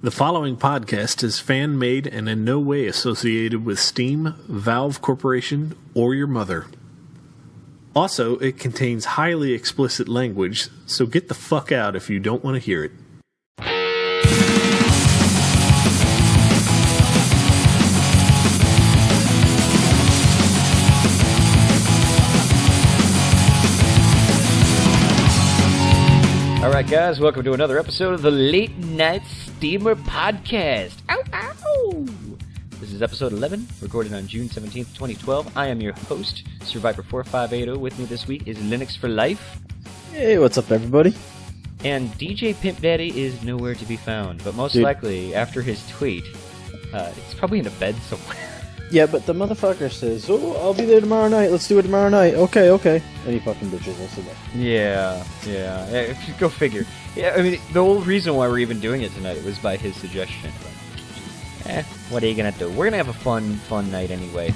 The following podcast is fan-made and in no way associated with Steam, Valve Corporation, or your mother. Also, it contains highly explicit language, so get the fuck out if you don't want to hear it. Alright guys, welcome to another episode of the Late Night Steamer Podcast. Ow, ow! This is episode 11, recorded on June 17th, 2012. I am your host, SirVyper4580. With me this week is Linux4Life. Hey, what's up everybody? And DJPimpDaddy is nowhere to be found, but most likely, after his tweet, it's probably in a bed somewhere. Yeah, but the motherfucker says, "Oh, I'll be there tomorrow night. Let's do it tomorrow night." Okay. And he fucking bitches us about it. Yeah. Go figure. Yeah, I mean, the whole reason why we're even doing it tonight was by his suggestion. But, what are you gonna do? We're gonna have a fun night anyway.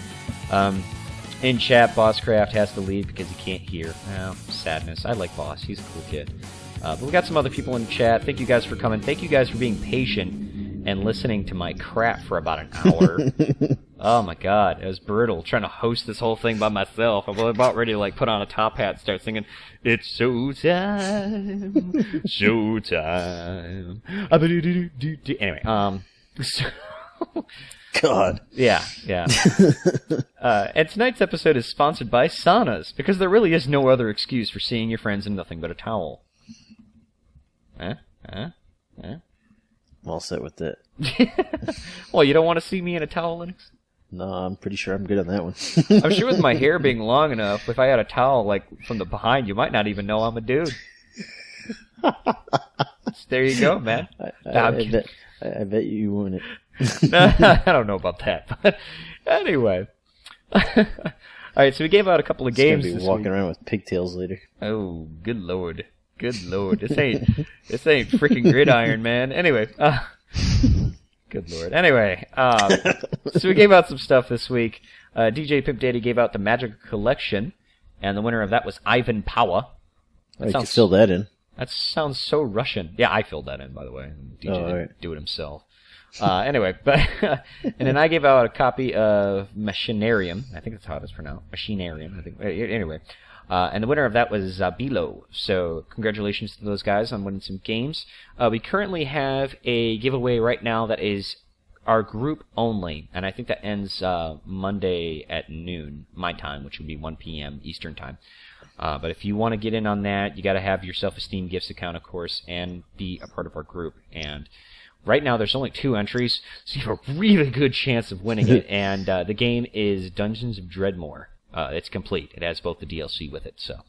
In chat, Bosscraft has to leave because he can't hear. Oh, sadness. I like Boss. He's a cool kid. But we got some other people in chat. Thank you guys for coming. Thank you guys for being patient and listening to my crap for about an hour. Oh my god, it was brutal trying to host this whole thing by myself. I was about ready to put on a top hat and start singing, "It's showtime, showtime." Anyway, God. Yeah. And tonight's episode is sponsored by saunas, because there really is no other excuse for seeing your friends in nothing but a towel. All set with that. Well, you don't want to see me in a towel, Linux? No, I'm pretty sure I'm good on that one. I'm sure with my hair being long enough, if I had a towel from the behind, you might not even know I'm a dude. There you go, man. I bet you wouldn't. I don't know about that, but anyway. Alright, so we gave out a couple of games this week. Walking around with pigtails later. Oh, good lord. Good lord. This ain't freaking Gridiron, man. Anyway, good lord. Anyway, so we gave out some stuff this week. DJPimpDaddy gave out the Magic Collection, and the winner of that was Ivan Power. I could fill that in. That sounds so Russian. Yeah, I filled that in, by the way. DJ didn't do it himself. Anyway, and then I gave out a copy of Machinarium. I think that's how it's pronounced. Machinarium, I think. Anyway. And the winner of that was Bilo. So congratulations to those guys on winning some games. We currently have a giveaway right now that is our group only, and I think that ends Monday at noon, my time, which would be 1 p.m. Eastern time. But if you want to get in on that, you got to have your Self-Esteem Gifts account, of course, and be a part of our group. And right now there's only 2 entries, so you have a really good chance of winning it. And the game is Dungeons of Dreadmore. It's complete. It has both the DLC with it, so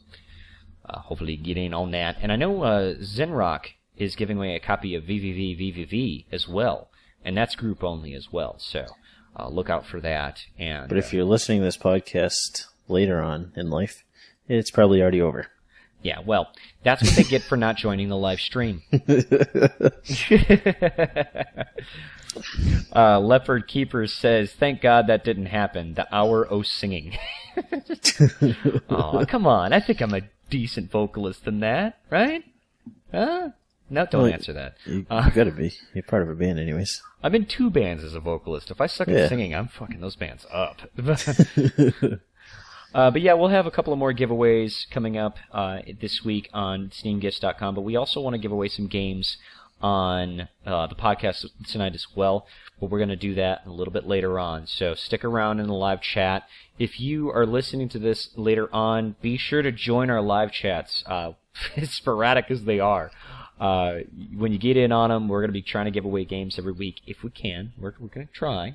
hopefully you can get in on that. And I know Zenrock is giving away a copy of VVV as well, and that's group only as well, so look out for that. But if you're listening to this podcast later on in life, it's probably already over. Yeah, well, that's what they get for not joining the live stream. Leopard Keeper says, "Thank God that didn't happen. The hour o' singing." Oh, come on. I think I'm a decent vocalist than that, right? Huh? No, don't answer that. You gotta be. You're part of a band anyways. I'm in 2 bands as a vocalist. If I suck at singing, I'm fucking those bands up. But yeah, we'll have a couple of more giveaways coming up this week on SteamGifts.com, but we also want to give away some games on the podcast tonight as well, but we're going to do that a little bit later on, so stick around in the live chat. If you are listening to this later on, be sure to join our live chats, as sporadic as they are. When you get in on them, we're going to be trying to give away games every week, if we can. We're going to try.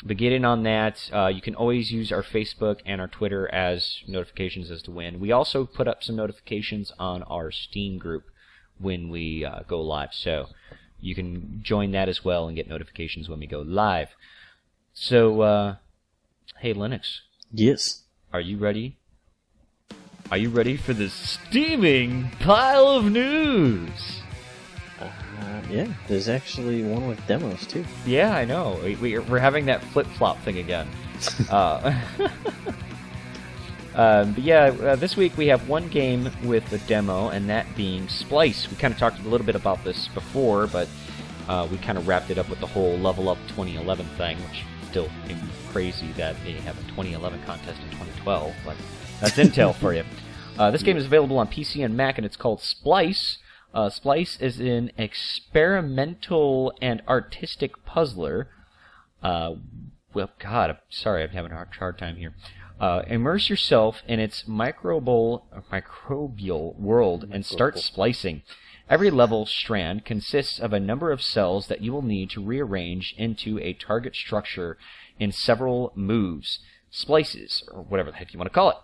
But get in on that. You can always use our Facebook and our Twitter as notifications as to when. We also put up some notifications on our Steam group when we go live, so you can join that as well and get notifications when we go live. So, hey Linux. Yes. Are you ready? Are you ready for this steaming pile of news? Yeah, there's actually one with demos too. Yeah, I know. We're having that flip-flop thing again. But yeah, this week we have one game with a demo, and that being Splice. We kind of talked a little bit about this before, but we kind of wrapped it up with the whole Level Up 2011 thing, which still seems crazy that they have a 2011 contest in 2012, but that's intel for you. This game is available on PC and Mac, and it's called Splice. Splice is an experimental and artistic puzzler. Well, God, I'm sorry, I'm having a hard time here. Immerse yourself in its microbial world and start splicing. Every level strand consists of a number of cells that you will need to rearrange into a target structure in several moves, splices, or whatever the heck you want to call it.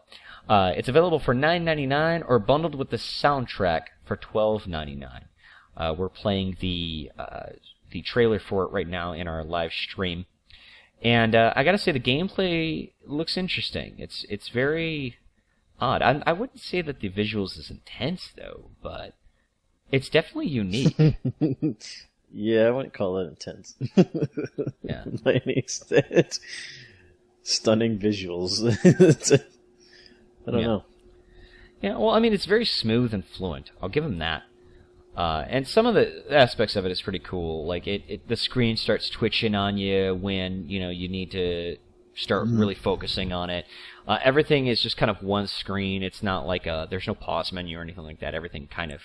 It's available for $9.99 or bundled with the soundtrack for $12.99. We're playing the trailer for it right now in our live stream. And I gotta say, the gameplay looks interesting. It's very odd. I wouldn't say that the visuals is intense, though, but it's definitely unique. Yeah, I wouldn't call it intense. Yeah. By any extent. Stunning visuals. I don't know. Yeah, well, I mean, it's very smooth and fluent. I'll give them that. And some of the aspects of it is pretty cool. Like the screen starts twitching on you when you need to start really focusing on it. Everything is just kind of one screen. It's not like there's no pause menu or anything like that. Everything kind of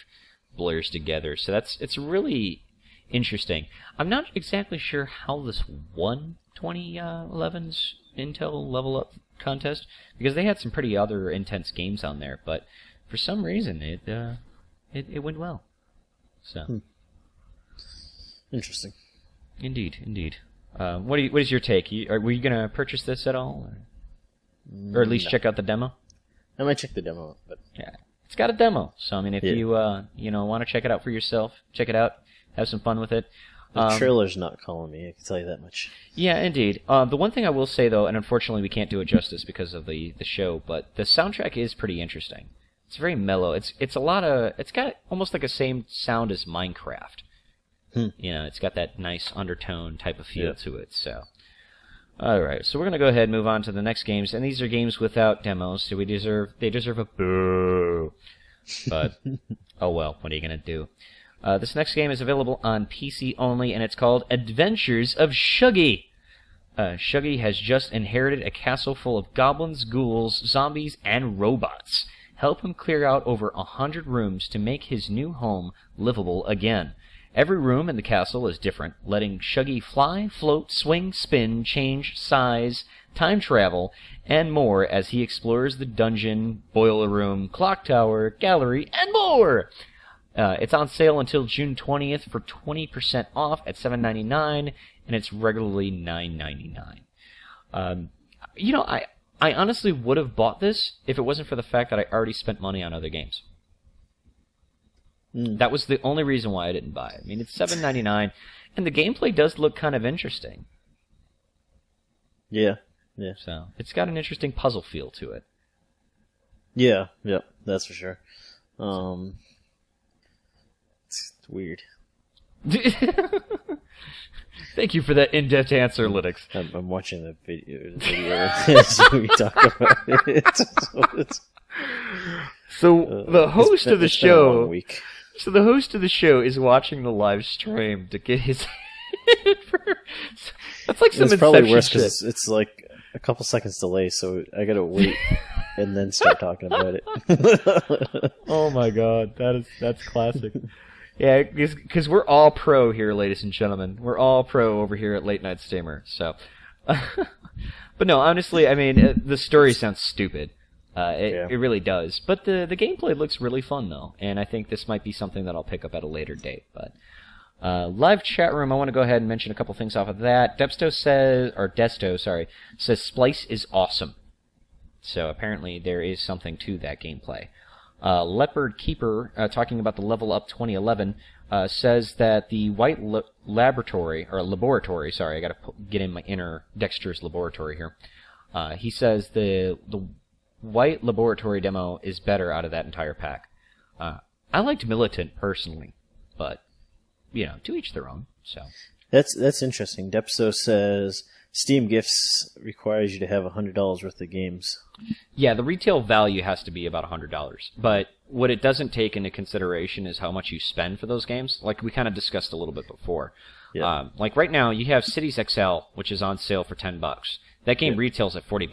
blurs together. So it's really interesting. I'm not exactly sure how this won 2011's Intel Level Up contest, because they had some pretty other intense games on there, but for some reason it went well. So interesting. Indeed. What is your take? Were you gonna purchase this at all, or at least check out the demo? I might check the demo out, but yeah, it's got a demo. So I mean, if you want to check it out for yourself, check it out, have some fun with it. The trailer's not calling me, I can tell you that much. Yeah, indeed. The one thing I will say, though, and unfortunately we can't do it justice because of the show, but the soundtrack is pretty interesting. It's very mellow. It's got almost like the same sound as Minecraft. It's got that nice undertone type of feel to it. So, all right. So we're gonna go ahead and move on to the next games, and these are games without demos. So they deserve a boo. But oh well, what are you gonna do? This next game is available on PC only, and it's called Adventures of Shuggy. Shuggy has just inherited a castle full of goblins, ghouls, zombies, and robots. Help him clear out over 100 rooms to make his new home livable again. Every room in the castle is different, letting Shuggy fly, float, swing, spin, change size, time travel, and more as he explores the dungeon, boiler room, clock tower, gallery, and more! It's on sale until June 20th for 20% off at $7.99, and it's regularly $9.99. I honestly would have bought this if it wasn't for the fact that I already spent money on other games. That was the only reason why I didn't buy it. I mean, it's $7.99, and the gameplay does look kind of interesting. Yeah. So, it's got an interesting puzzle feel to it. Yeah, that's for sure. It's weird. Thank you for that in-depth answer, Linux. I'm watching the video as we talk about it. So the host of the show. Week. So the host of the show is watching the live stream to get his. That's like some It's probably worse shit. because it's like a couple seconds delay, so I gotta wait and then start talking about it. Oh my god, that's classic. Yeah, because we're all pro here, ladies and gentlemen. We're all pro over here at Late Night Steamer. So, but no, honestly, I mean, the story sounds stupid. It really does. But the gameplay looks really fun, though, and I think this might be something that I'll pick up at a later date. But live chat room, I want to go ahead and mention a couple things off of that. Desto says Splice is awesome. So apparently there is something to that gameplay. Leopard Keeper, talking about the Level Up 2011, says that the White Laboratory, sorry, I gotta get in my inner Dexter's laboratory here. He says the White Laboratory demo is better out of that entire pack. I liked Militant personally, but, to each their own, so. That's interesting. Depso says Steam gifts requires you to have $100 worth of games. Yeah, the retail value has to be about $100. But what it doesn't take into consideration is how much you spend for those games. Like we kind of discussed a little bit before. Yeah. Like right now, you have Cities XL, which is on sale for $10. That game retails at $40.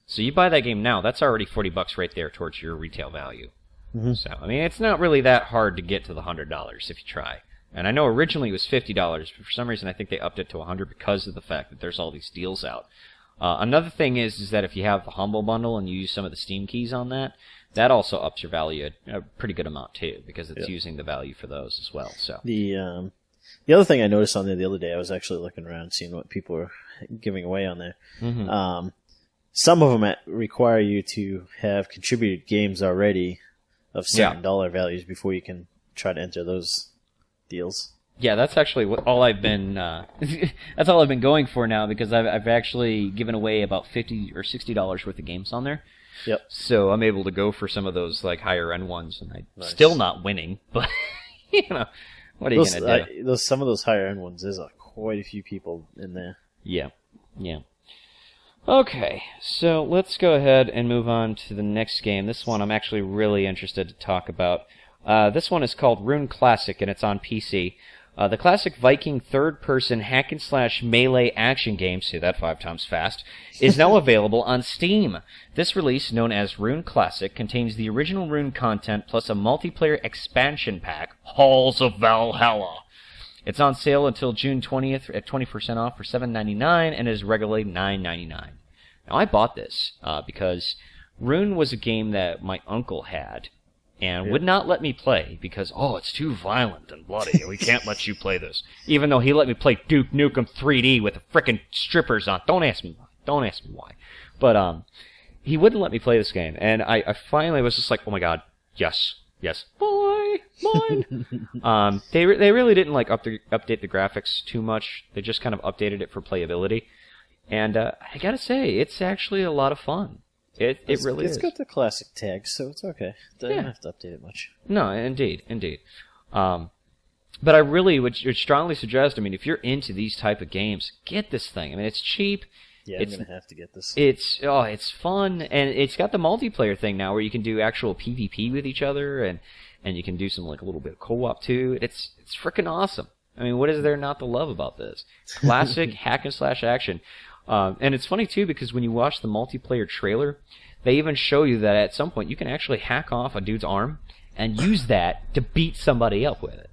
So you buy that game now, that's already $40 right there towards your retail value. Mm-hmm. So, I mean, it's not really that hard to get to the $100 if you try. And I know originally it was $50, but for some reason I think they upped it to $100 because of the fact that there's all these deals out. Another thing is that if you have the Humble Bundle and you use some of the Steam keys on that, that also ups your value a pretty good amount too, because it's using the value for those as well. So the other thing I noticed on there the other day, I was actually looking around seeing what people were giving away on there. Mm-hmm. Some of them require you to have contributed games already of certain dollar values before you can try to enter those deals. Yeah, that's actually all I've been. That's all I've been going for now, because I've actually given away about $50 or $60 worth of games on there. Yep. So I'm able to go for some of those like higher end ones, and I'm still not winning. But you know, what are you gonna do? Some of those higher end ones, there's quite a few people in there. Yeah. Okay, so let's go ahead and move on to the next game. This one I'm actually really interested to talk about. This one is called Rune Classic, and it's on PC. The classic Viking third-person hack-and-slash melee action game, say that 5 times fast, is now available on Steam. This release, known as Rune Classic, contains the original Rune content plus a multiplayer expansion pack, Halls of Valhalla. It's on sale until June 20th at 20% off for $7.99 and is regularly $9.99. Now, I bought this because Rune was a game that my uncle had and would not let me play because, it's too violent and bloody. We can't let you play this. Even though he let me play Duke Nukem 3D with the frickin' strippers on. Don't ask me why. But he wouldn't let me play this game. And I finally was just like, oh my god, yes, mine. They really didn't update the graphics too much. They just kind of updated it for playability. And I gotta say, it's actually a lot of fun. It really is. It's got the classic tags, so it's okay. They don't have to update it much. No, indeed. But I really would strongly suggest, if you're into these type of games, get this thing. It's cheap. Yeah, I'm going to have to get this. It's fun, and it's got the multiplayer thing now where you can do actual PvP with each other, and you can do some a little bit of co-op too. It's freaking awesome. What is there not to love about this? Classic hack and slash action. And it's funny, too, because when you watch the multiplayer trailer, they even show you that at some point you can actually hack off a dude's arm and use that to beat somebody up with it.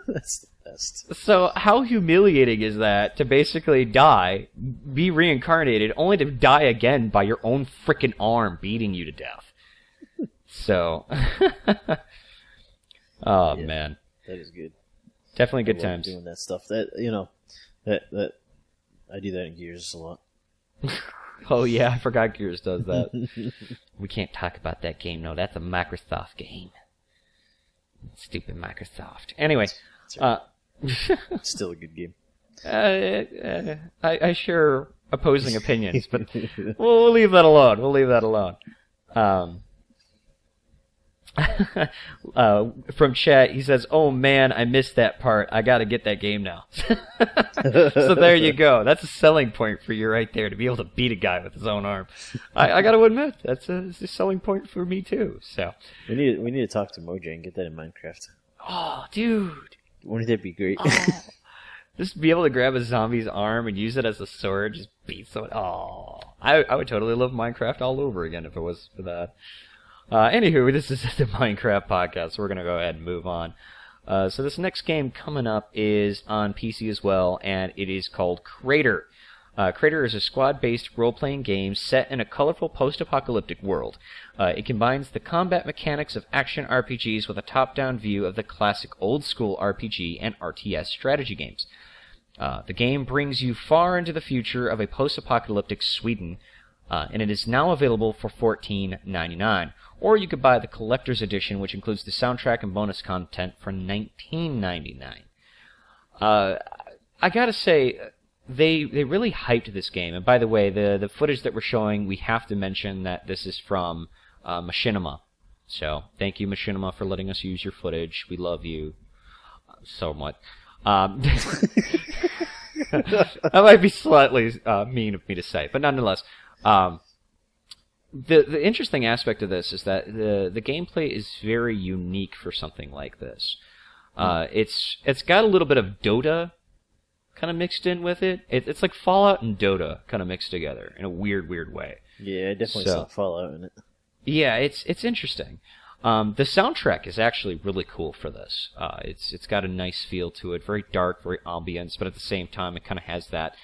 That's the best. So how humiliating is that to basically die, be reincarnated, only to die again by your own frickin' arm beating you to death? So, man. That is good. Definitely good times. Doing that stuff. That I do that in Gears a lot. Oh yeah, I forgot Gears does that. We can't talk about that game. No, that's a Microsoft game. Stupid Microsoft. Anyway, still a good game. I share opposing opinions, but we'll leave that alone. From chat, he says, "Oh man, I missed that part. I gotta get that game now." So there you go. That's a selling point for you right there, to be able to beat a guy with his own arm. I gotta admit, it's a selling point for me too. So we need to talk to Mojang and get that in Minecraft. Oh, dude, wouldn't that be great? Just be able to grab a zombie's arm and use it as a sword, just beat someone. Oh, I would totally love Minecraft all over again if it was for that. Anywho, this is the Minecraft podcast, so we're going to go ahead and move on. So this next game coming up is on PC as well, and it is called Crater. Crater is a squad-based role-playing game set in a colorful post-apocalyptic world. It combines the combat mechanics of action RPGs with a top-down view of the classic old-school RPG and RTS strategy games. The game brings you far into the future of a post-apocalyptic Sweden, and it is now available for $14.99. Or you could buy the collector's edition, which includes the soundtrack and bonus content, for $19.99. I gotta say, they really hyped this game. And by the way, the footage that we're showing, we have to mention that this is from Machinima. So thank you, Machinima, for letting us use your footage. We love you so much. That might be slightly mean of me to say, but nonetheless, the interesting aspect of this is that the gameplay is very unique for something like this. It's got a little bit of Dota kind of mixed in with it. It's like Fallout and Dota kind of mixed together in a weird way. Yeah, I definitely saw Fallout in it. Yeah, it's interesting. The soundtrack is actually really cool for this. It's got a nice feel to it, very dark, very ambience, but at the same time, it kind of has that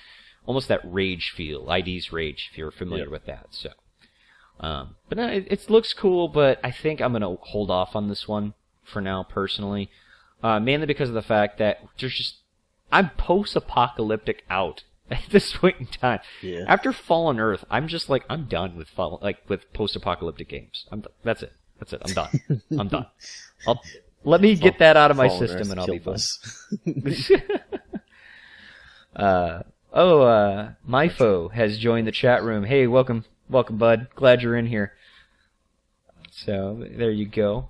almost that Rage feel, ID's Rage, if you're familiar with that. So, but no, it looks cool. But I think I'm gonna hold off on this one for now, personally, mainly because of the fact that I'm post-apocalyptic out at this point in time. Yeah. After Fallen Earth, I'm just like I'm done with with post-apocalyptic games. That's it. I'm done. I'm done. Let me get that out of my system, and I'll be fine. Myfo has joined the chat room. Hey, welcome, bud. Glad you're in here. So there you go.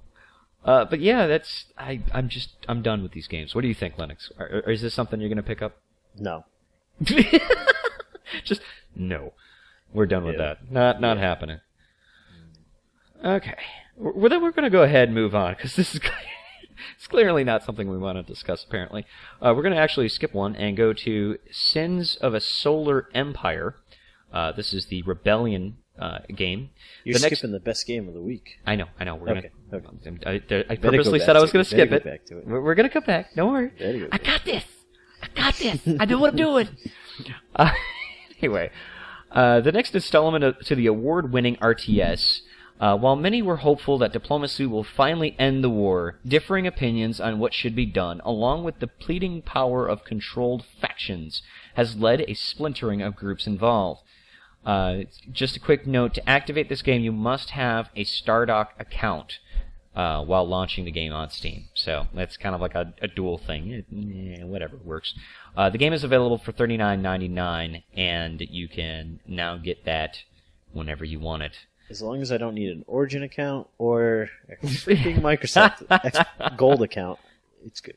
But yeah, I'm done with these games. What do you think, Linux? Or is this something you're going to pick up? No. Just no. We're done with that. Not happening. Okay. We're going to go ahead and move on, because this is it's clearly not something we want to discuss, apparently. We're going to actually skip one and go to Sins of a Solar Empire. This is the Rebellion game. You're skipping the best game of the week. I know. We're okay. I purposely said I was going to skip it. We're going to come back. Don't worry. I got this. I know what I'm doing. Anyway, the next installment to the award-winning RTS. While many were hopeful that diplomacy will finally end the war, differing opinions on what should be done, along with the depleting power of controlled factions, has led a splintering of groups involved. Just a quick note, to activate this game, you must have a Stardock account while launching the game on Steam. So that's kind of like a dual thing. Whatever, works. The game is available for $39.99, and you can now get that whenever you want it. As long as I don't need an Origin account or a freaking Microsoft Gold account, it's good.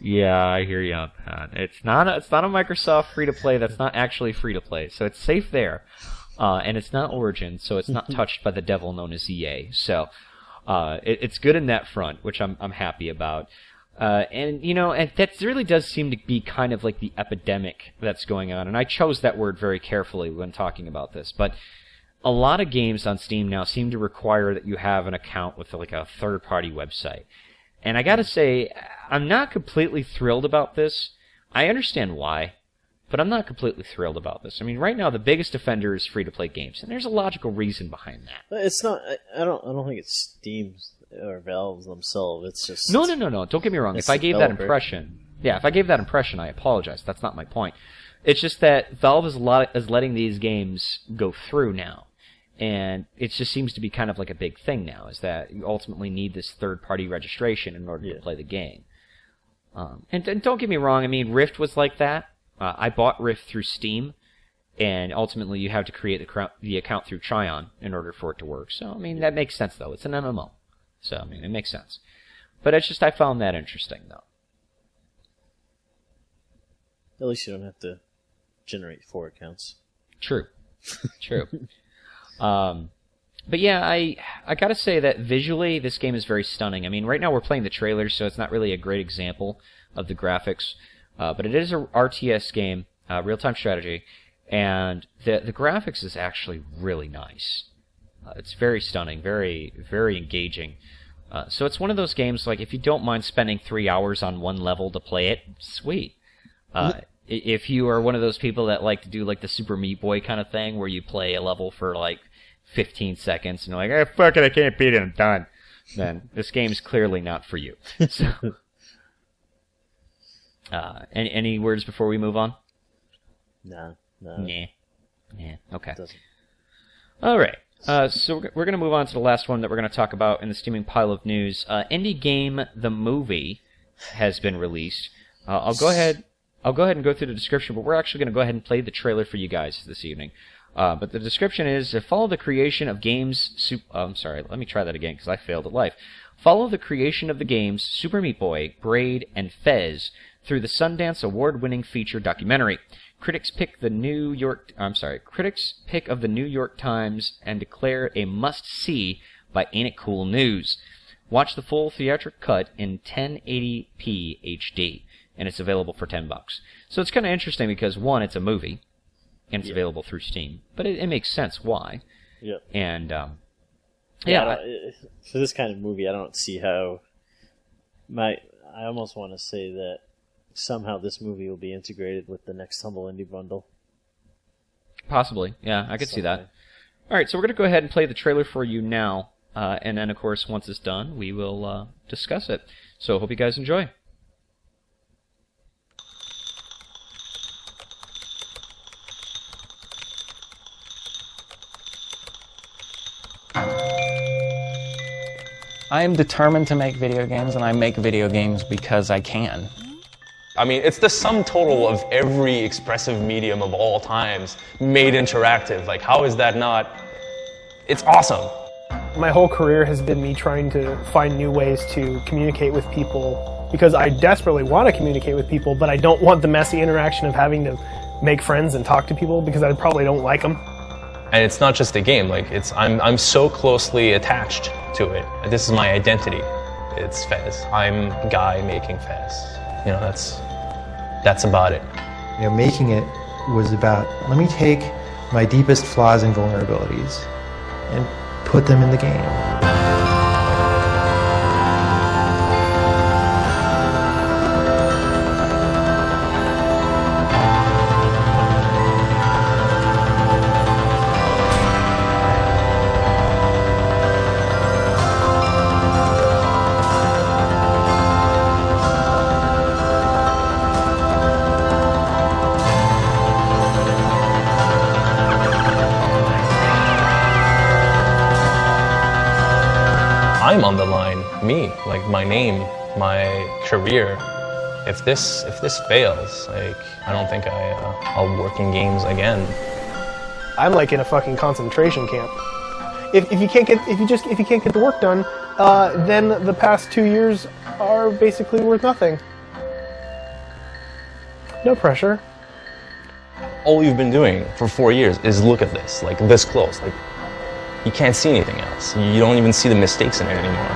Yeah, I hear you on that. It's not a Microsoft free-to-play that's not actually free-to-play, so it's safe there. And it's not Origin, so it's not touched by the devil known as EA. So it's good in that front, which I'm happy about. And that really does seem to be kind of like the epidemic that's going on. And I chose that word very carefully when talking about this, but a lot of games on Steam now seem to require that you have an account with like a third-party website. And I gotta say, I'm not completely thrilled about this. I understand why, but I'm not completely thrilled about this. I mean, right now the biggest offender is free-to-play games, and there's a logical reason behind that. It's not. I don't think it's Steam or Valve themselves. It's just no. Don't get me wrong. If I gave that impression, I apologize. That's not my point. It's just that Valve is letting these games go through now. And it just seems to be kind of like a big thing now, is that you ultimately need this third-party registration in order to play the game. And don't get me wrong, I mean, Rift was like that. I bought Rift through Steam, and ultimately you have to create the account through Tryon in order for it to work. So, I mean, that makes sense, though. It's an MMO. So, I mean, it makes sense. But it's just, I found that interesting, though. At least you don't have to generate 4 accounts. True. But yeah, I gotta say that visually this game is very stunning. I mean, right now we're playing the trailers, so it's not really a great example of the graphics. But it is a RTS game, real-time strategy, and the graphics is actually really nice. It's very stunning, very, very engaging. So it's one of those games, like, if you don't mind spending 3 hours on one level to play it, sweet. If you are one of those people that like to do like the Super Meat Boy kind of thing, where you play a level for like 15 seconds and you're like, fuck it, I can't beat it, I'm done, then this game's clearly not for you. So, any words before we move on? No. Yeah. Okay. All right. So we're going to move on to the last one that we're going to talk about in the steaming pile of news. Indie Game The Movie has been released. I'll go ahead and go through the description, but we're actually going to go ahead and play the trailer for you guys this evening. But the description is, follow the creation of games... let me try that again, because I failed at life. Follow the creation of the games Super Meat Boy, Braid, and Fez through the Sundance award-winning feature documentary. Critics pick of the New York Times and declare a must-see by Ain't It Cool News. Watch the full theatric cut in 1080p HD, and it's available for $10. So it's kind of interesting because, one, it's a movie, and it's available through Steam, but it makes sense why. Yep. And for this kind of movie, I don't see how. I almost want to say that somehow this movie will be integrated with the next Humble Indie Bundle. Possibly, yeah, I could see that. All right, so we're going to go ahead and play the trailer for you now, and then, of course, once it's done, we will discuss it. So hope you guys enjoy. I am determined to make video games, and I make video games because I can. I mean, it's the sum total of every expressive medium of all times made interactive. Like, how is that not? It's awesome. My whole career has been me trying to find new ways to communicate with people because I desperately want to communicate with people, but I don't want the messy interaction of having to make friends and talk to people because I probably don't like them. And it's not just a game. Like, I'm so closely attached to it. This is my identity. It's Fez. I'm Guy making Fez. You know, that's about it. You know, making it was about, let me take my deepest flaws and vulnerabilities and put them in the game. I'm on the line, me, like my name, my career. If this fails, like, I don't think I'll work in games again. I'm like in a fucking concentration camp. If you can't get the work done, then the past 2 years are basically worth nothing. No pressure. All you've been doing for 4 years is look at this, like this close. Like, you can't see anything else. You don't even see the mistakes in it anymore.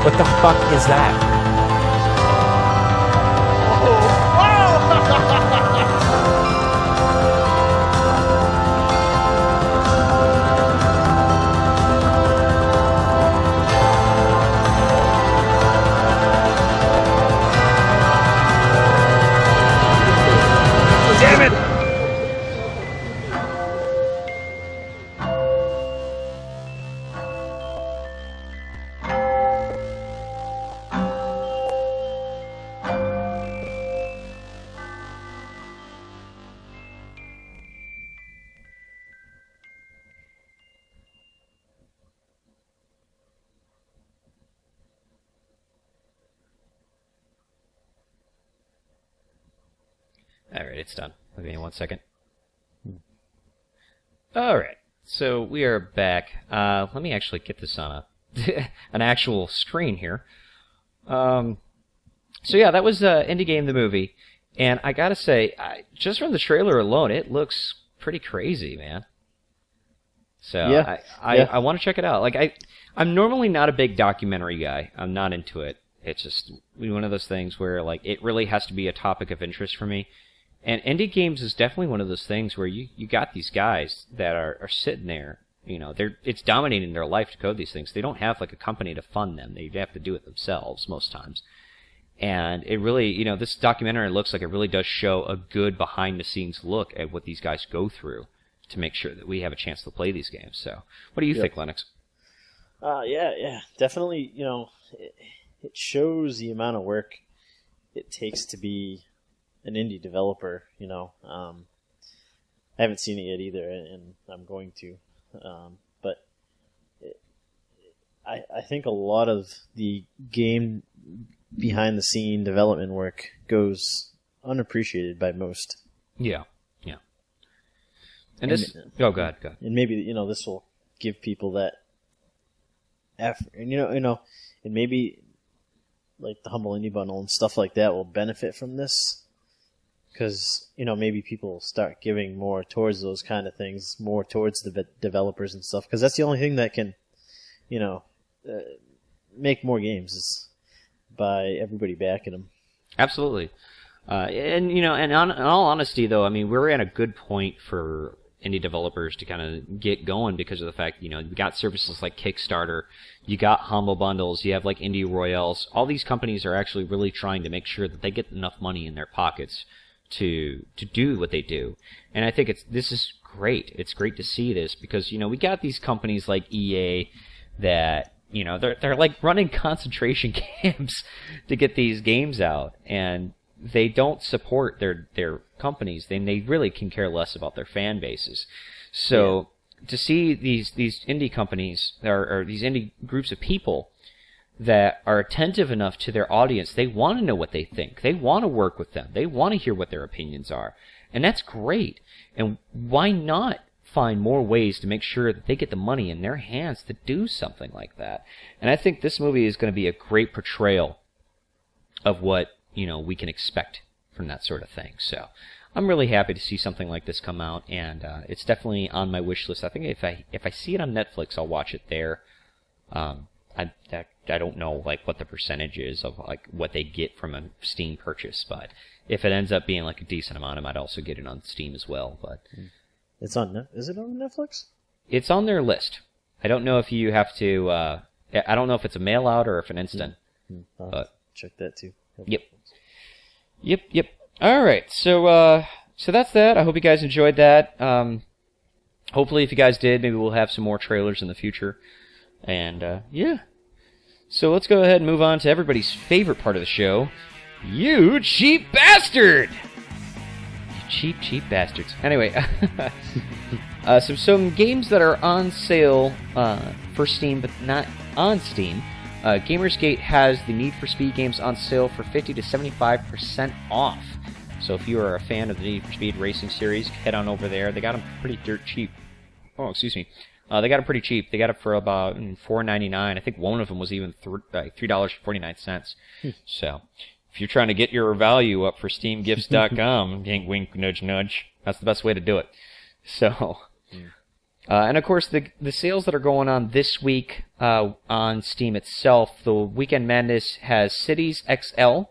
What the fuck is that? Alright, it's done. Give me 1 second. Alright, so we are back. Let me actually get this on an actual screen here. So yeah, that was Indie Game the movie. And I gotta say, just from the trailer alone, it looks pretty crazy, man. So Yeah. I want to check it out. Like, I'm normally not a big documentary guy. I'm not into it. It's just one of those things where, like, it really has to be a topic of interest for me. And indie games is definitely one of those things where you got these guys that are sitting there, you know, it's dominating their life to code these things. They don't have like a company to fund them. They have to do it themselves most times. And it really, you know, this documentary looks like it really does show a good behind the scenes look at what these guys go through to make sure that we have a chance to play these games. So, what do you think, Linux? Yeah, definitely. You know, it shows the amount of work it takes to be an indie developer. You know, I haven't seen it yet either, and I'm going to. But I think a lot of the game behind the scene development work goes unappreciated by most. Yeah. And this, go ahead. And maybe this will give people that effort, and and maybe like the Humble Indie Bundle and stuff like that will benefit from this, because maybe people will start giving more towards those kind of things, more towards the developers and stuff, because that's the only thing that can make more games is by everybody backing them. Absolutely. And in all honesty, though, I mean, we're at a good point for indie developers to kind of get going because of the fact, you got services like Kickstarter, you got Humble Bundles, you have like Indie Royales. All these companies are actually really trying to make sure that they get enough money in their pockets to do what they do. And I think this is great. It's great to see this because, we got these companies like EA that, they're like running concentration camps to get these games out, and they don't support their companies. They really can care less about their fan bases. So to see these indie companies or these indie groups of people that are attentive enough to their audience, they want to know what they think. They want to work with them. They want to hear what their opinions are. And that's great. And why not find more ways to make sure that they get the money in their hands to do something like that? And I think this movie is going to be a great portrayal of what we can expect from that sort of thing. So I'm really happy to see something like this come out, and it's definitely on my wish list. I think if I see it on Netflix, I'll watch it there. I don't know like what the percentage is of like what they get from a Steam purchase, but if it ends up being like a decent amount, I might also get it on Steam as well. But it's on. Is it on Netflix? It's on their list. I don't know if you have to. I don't know if it's a mail out or if an instant. But check that too. Yep. All right, so that's that. I hope you guys enjoyed that. Hopefully, if you guys did, maybe we'll have some more trailers in the future. And yeah, so let's go ahead and move on to everybody's favorite part of the show. You cheap bastard! You cheap bastards. Anyway, some games that are on sale for Steam, but not on Steam. Gamersgate has the Need for Speed games on sale for 50 to 75% off. So if you are a fan of the Need for Speed racing series, head on over there. They got them pretty dirt cheap. Oh, excuse me. They got them pretty cheap. They got it for about $4.99. I think one of them was even $3.49. So if you're trying to get your value up for SteamGifts.com, wink, nudge, nudge, that's the best way to do it. So... and of course, the sales that are going on this week on Steam itself, the Weekend Madness has Cities XL,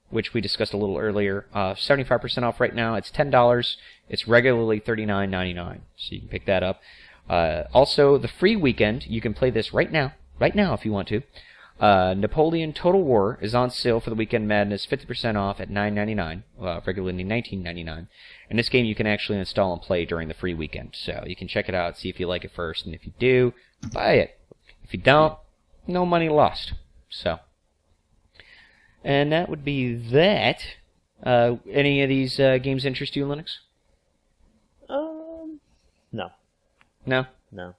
which we discussed a little earlier, 75% off right now. It's $10. It's regularly $39.99, so you can pick that up. Also, the free weekend, you can play this right now if you want to. Napoleon Total War is on sale for the Weekend Madness, 50% off at $9.99, regularly $19.99. And this game you can actually install and play during the free weekend. So you can check it out, see if you like it first, and if you do, buy it. If you don't, no money lost. So, and that would be that. Any of these games interest you, Linux? No. No? No.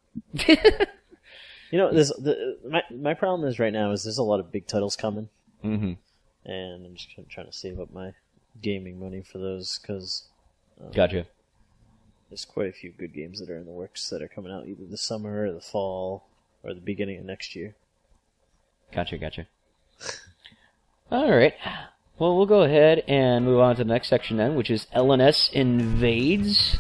My problem is right now is there's a lot of big titles coming. Mm-hmm. And I'm just trying to save up my gaming money for those, because... Gotcha. There's quite a few good games that are in the works that are coming out either this summer or the fall or the beginning of next year. Gotcha. All right. Well, we'll go ahead and move on to the next section then, which is LNS Invades.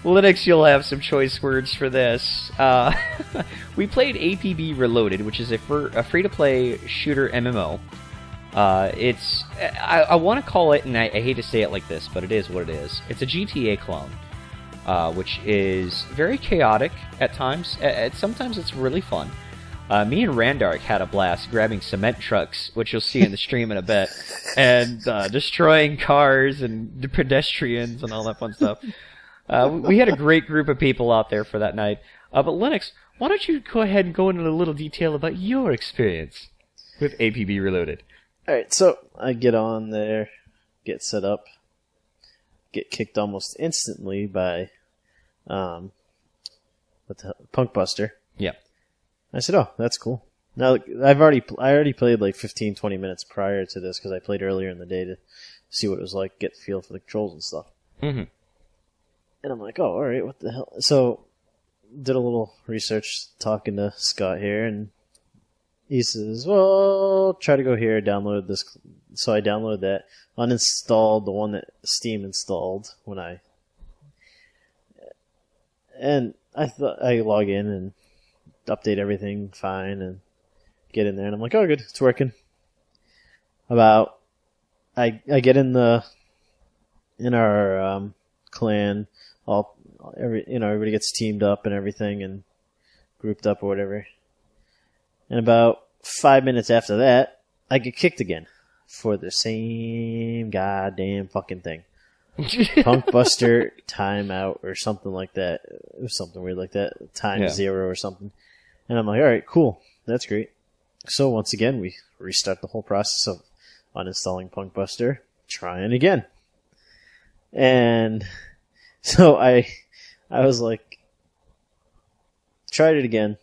Linux, you'll have some choice words for this. We played APB Reloaded, which is a free-to-play shooter MMO. I want to call it, and I hate to say it like this, but it is what it is. It's a GTA clone, which is very chaotic at times. Sometimes it's really fun. Me and Randark had a blast grabbing cement trucks, which you'll see in the stream in a bit, and destroying cars and pedestrians and all that fun stuff. We had a great group of people out there for that night. But Linux, why don't you go ahead and go into a little detail about your experience with APB Reloaded? Alright, so I get on there, get set up, get kicked almost instantly by Punkbuster. Yeah. I said, oh, that's cool. Now, I already played like 15, 20 minutes prior to this because I played earlier in the day to see what it was like, get the feel for the controls and stuff. Mm-hmm. And I'm like, oh, all right, what the hell? So, did a little research talking to Scott here, and he says, well, try to go here, download this. So I downloaded that, uninstalled the one that Steam installed and I thought I log in and update everything fine and get in there, and I'm like, oh, good, it's working. I get in our clan, everybody gets teamed up and everything and grouped up or whatever. And about 5 minutes after that, I get kicked again for the same goddamn fucking thing. Punkbuster timeout or something like that. It was something weird like that. Time 0 or something. And I'm like, alright, cool. That's great. So once again, we restart the whole process of uninstalling Punkbuster, trying again. And so I was like, tried it again.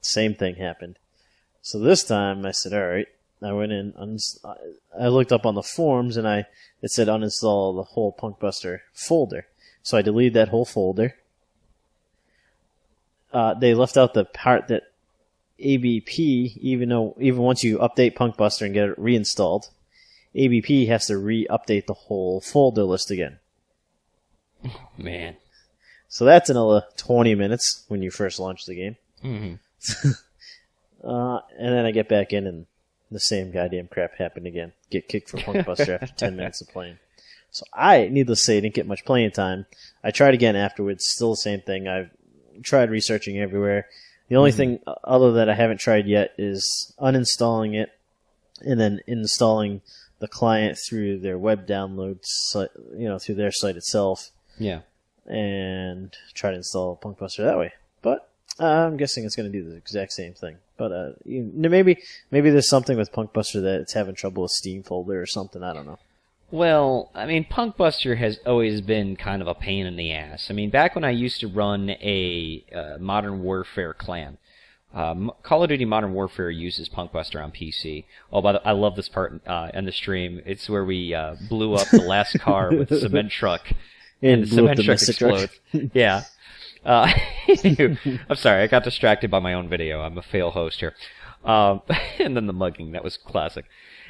Same thing happened. So this time I said, alright. I went in, I looked up on the forums, and it said uninstall the whole Punkbuster folder. So I deleted that whole folder. They left out the part that ABP, even once you update Punkbuster and get it reinstalled, ABP has to re-update the whole folder list again. Oh, man. So that's another 20 minutes when you first launch the game. Mm-hmm. And then I get back in, and the same goddamn crap happened again. Get kicked from Punkbuster after 10 minutes of playing. So I, needless to say, didn't get much playing time. I tried again afterwards, still the same thing. I've tried researching everywhere. The only thing other that I haven't tried yet is uninstalling it and then installing the client through their web download site, through their site itself. Yeah. And try to install Punkbuster that way. But I'm guessing it's going to do the exact same thing. But maybe there's something with Punkbuster that it's having trouble with Steam folder or something. I don't know. Well, I mean, Punkbuster has always been kind of a pain in the ass. I mean, back when I used to run a Modern Warfare clan, Call of Duty Modern Warfare uses Punkbuster on PC. Oh, I love this part in the stream. It's where we blew up the last car with the cement truck, and the cement truck explodes. Yeah. I'm sorry, I got distracted by my own video. I'm a fail host here. And then the mugging, that was classic.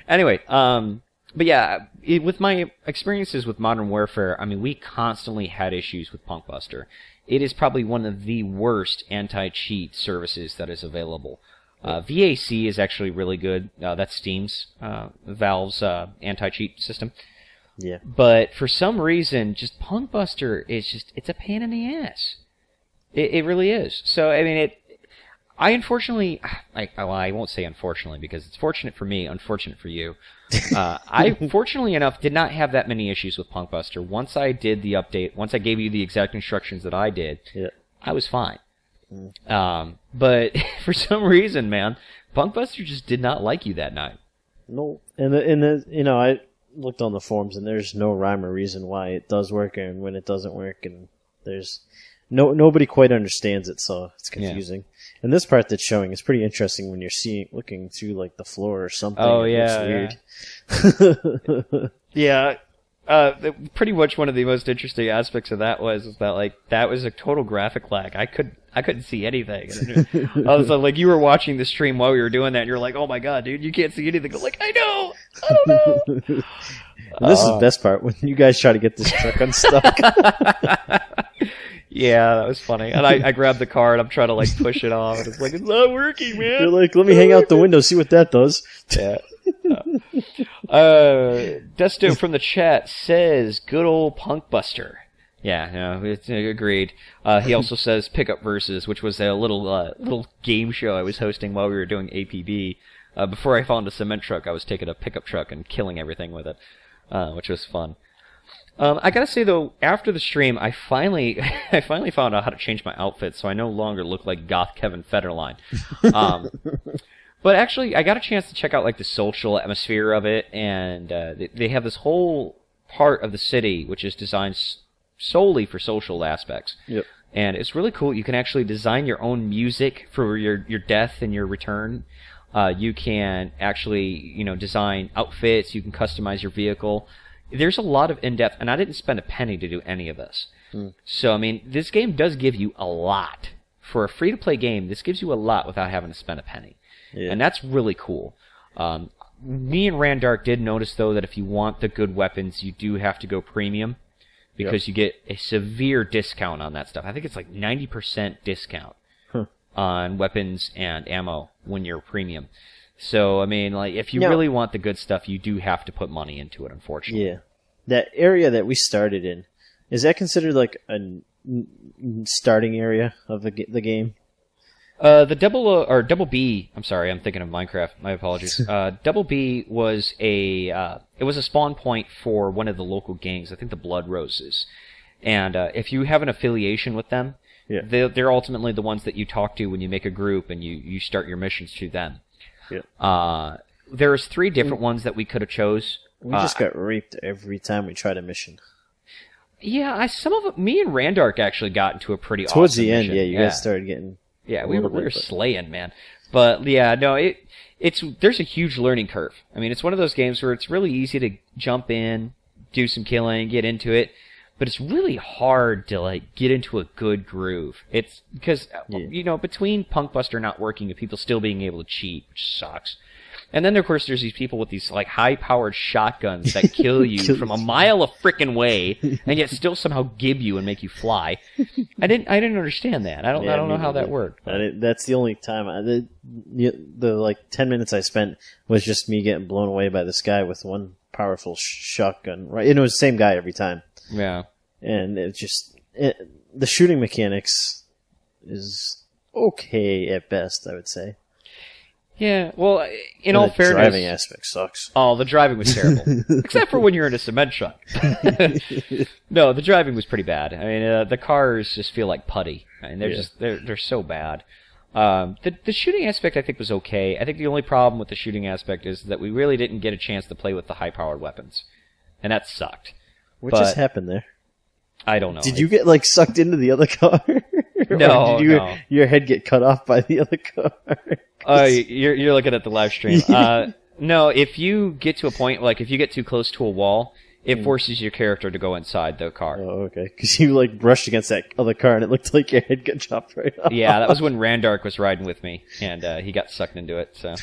Anyway, but yeah, with my experiences with Modern Warfare, I mean, we constantly had issues with Punkbuster. It is probably one of the worst anti-cheat services that is available. VAC is actually really good. That's Steam's, Valve's anti-cheat system. Yeah. But for some reason, just Punkbuster is it's a pain in the ass. It really is. So, I mean, I unfortunately, I won't say unfortunately because it's fortunate for me, unfortunate for you. I, fortunately enough, did not have that many issues with Punkbuster. Once I did the update, once I gave you the exact instructions that I did, I was fine. But for some reason, man, Punkbuster just did not like you that night. No. And I looked on the forums, and there's no rhyme or reason why it does work and when it doesn't work, and there's nobody quite understands it, so it's confusing. Yeah. And this part that's showing is pretty interesting when you're looking through like the floor or something. Oh, yeah. Looks weird. Yeah. Pretty much one of the most interesting aspects of that was that that was a total graphic lag. I couldn't see anything. I was like, you were watching the stream while we were doing that, and you're like, oh my god, dude, you can't see anything. I'm like, I know, I don't know. This is the best part when you guys try to get this truck unstuck. Yeah, that was funny. And I grabbed the car and I'm trying to push it off, and it's like, it's not working, man. You're like, let me hang out the window, see what that does. Yeah. Desto from the chat says, good old Punkbuster. Yeah, it's agreed. He also says Pickup Versus, which was a little game show I was hosting while we were doing APB. Before I found a cement truck, I was taking a pickup truck and killing everything with it, which was fun. I gotta say though, after the stream, I finally found out how to change my outfit, so I no longer look like Goth Kevin Federline. But actually, I got a chance to check out the social atmosphere of it, and they have this whole part of the city which is designed solely for social aspects. Yep. And it's really cool. You can actually design your own music for your death and your return. You can actually, design outfits. You can customize your vehicle. There's a lot of in-depth, and I didn't spend a penny to do any of this. So, I mean, this game does give you a lot. For a free-to-play game, this gives you a lot without having to spend a penny. Yeah. And that's really cool. Me and Randark did notice, though, that if you want the good weapons, you do have to go premium. Because you get a severe discount on that stuff. I think it's like 90% discount on weapons and ammo when you're premium. So, I mean, like, if you really want the good stuff, you do have to put money into it, unfortunately. Yeah. That area that we started in, is that considered like a starting area of the game? The Double B. I'm sorry, I'm thinking of Minecraft. My apologies. Double B was it was a spawn point for one of the local gangs. I think the Blood Roses. And if you have an affiliation with them, they're ultimately the ones that you talk to when you make a group and you start your missions through them. Yeah. There's 3 different ones that we could have chose. We just got raped every time we tried a mission. Yeah, some of it. Me and Randark actually got into a pretty towards awesome the end. mission. Yeah, you guys started getting. Yeah, we were slaying, man. But yeah, no, there's a huge learning curve. I mean, it's one of those games where it's really easy to jump in, do some killing, get into it, but it's really hard to like get into a good groove. It's because between Punkbuster not working and people still being able to cheat, which sucks. And then, of course, there's these people with these like high-powered shotguns that kill you from a mile of frickin' way, and yet still somehow gib you and make you fly. I didn't understand that. I don't know how that worked. That's the only time. The like 10 minutes I spent was just me getting blown away by this guy with one powerful shotgun. Right, and it was the same guy every time. Yeah, and the shooting mechanics is okay at best, I would say. Yeah, well, in all fairness... the driving aspect sucks. Oh, the driving was terrible. Except for when you're in a cement truck. No, the driving was pretty bad. I mean, the cars just feel like putty. I mean, they're so bad. The shooting aspect, I think, was okay. I think the only problem with the shooting aspect is that we really didn't get a chance to play with the high-powered weapons. And that sucked. What just happened there? I don't know. Did you get, like, sucked into the other car? No, no. Your head get cut off by the other car? Oh, you're looking at the live stream. No, if you get to a point, like if you get too close to a wall, it forces your character to go inside the car. Oh, okay. Because you like brushed against that other car and it looked like your head got chopped right off. Yeah, that was when Randark was riding with me, and he got sucked into it. So,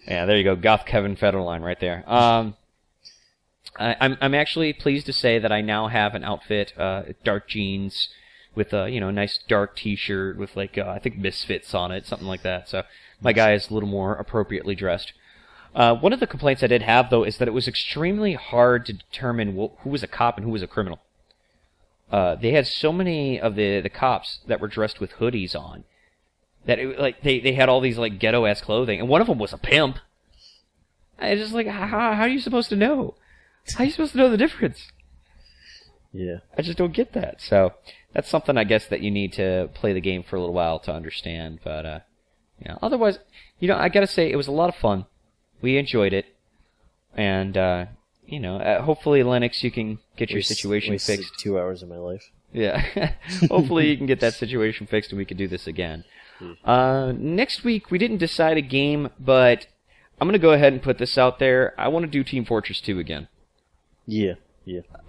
yeah, there you go, Goth Kevin Federline right there. I'm actually pleased to say that I now have an outfit, dark jeans with a nice dark T-shirt with like I think Misfits on it, something like that. So my guy is a little more appropriately dressed. One of the complaints I did have though is that it was extremely hard to determine who was a cop and who was a criminal. They had so many of the cops that were dressed with hoodies on that they had all these like ghetto ass clothing, and one of them was a pimp. I just like how are you supposed to know? How are you supposed to know the difference? Yeah, I just don't get that. So that's something I guess that you need to play the game for a little while to understand. But otherwise, I gotta say it was a lot of fun. We enjoyed it, and hopefully Linux, you can get your situation fixed. 2 hours of my life. Yeah, hopefully you can get that situation fixed, and we can do this again. Next week we didn't decide a game, but I'm gonna go ahead and put this out there. I want to do Team Fortress 2 again. Yeah.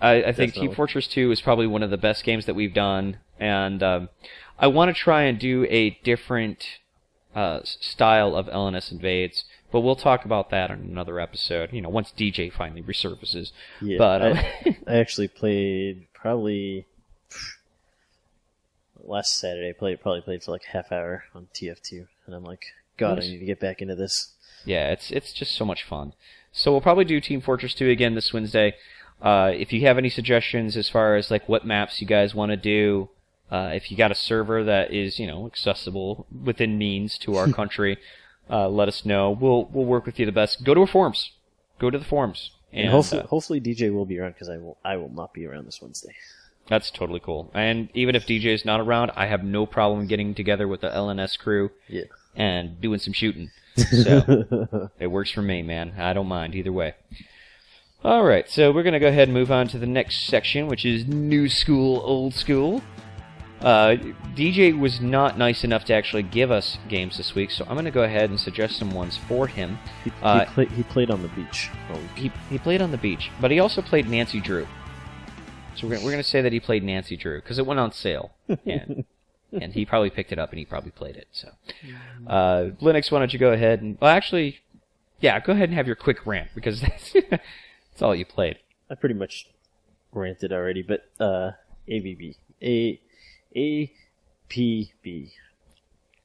I think Team Fortress 2 is probably one of the best games that we've done, and I want to try and do a different style of LNS Invades, but we'll talk about that in another episode, once DJ finally resurfaces. Yeah, but I actually played probably last Saturday, probably played for like half hour on TF2, and I'm like, God, I need to get back into this. Yeah, it's just so much fun. So we'll probably do Team Fortress 2 again this Wednesday. If you have any suggestions as far as like what maps you guys want to do, if you got a server that is accessible within means to our country, let us know. We'll work with you the best. Go to our forums. Go to the forums. And hopefully DJ will be around, because I will not be around this Wednesday. That's totally cool. And even if DJ is not around, I have no problem getting together with the LNS crew and doing some shooting. So it works for me, man. I don't mind either way. All right, so we're going to go ahead and move on to the next section, which is New School, Old School. DJ was not nice enough to actually give us games this week, so I'm going to go ahead and suggest some ones for him. He played on the beach. He played on the beach, but he also played Nancy Drew. So we're going to say that he played Nancy Drew, because it went on sale. And he probably picked it up and he probably played it. So, Linux, why don't you go ahead and... Well, actually, yeah, go ahead and have your quick rant, because that's all you played. I pretty much ranted already, but APB. APB.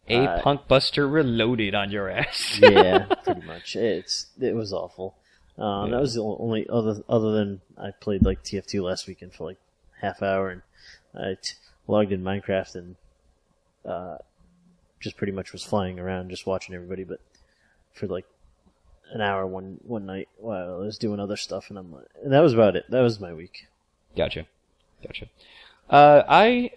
Punk Buster Reloaded on your ass. Yeah, pretty much. It was awful. That was the only other than I played like TF2 last weekend for like half hour, and I logged in Minecraft and just pretty much was flying around just watching everybody. But for like an hour one night while I was doing other stuff, and that was about it. That was my week. Gotcha. Honestly,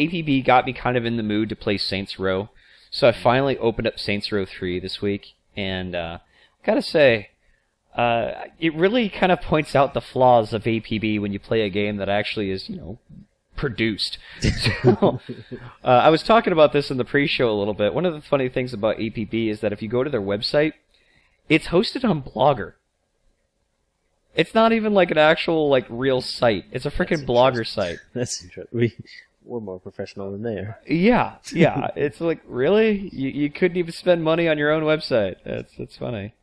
APB got me kind of in the mood to play Saints Row, so I finally opened up Saints Row 3 this week, and gotta say, it really kind of points out the flaws of APB when you play a game that actually is, produced. So, I was talking about this in the pre-show a little bit. One of the funny things about APB is that if you go to their website, it's hosted on Blogger. It's not even like an actual real site. It's a freaking Blogger site. That's interesting. We're more professional than they are. Yeah. It's like, really? You couldn't even spend money on your own website. That's funny.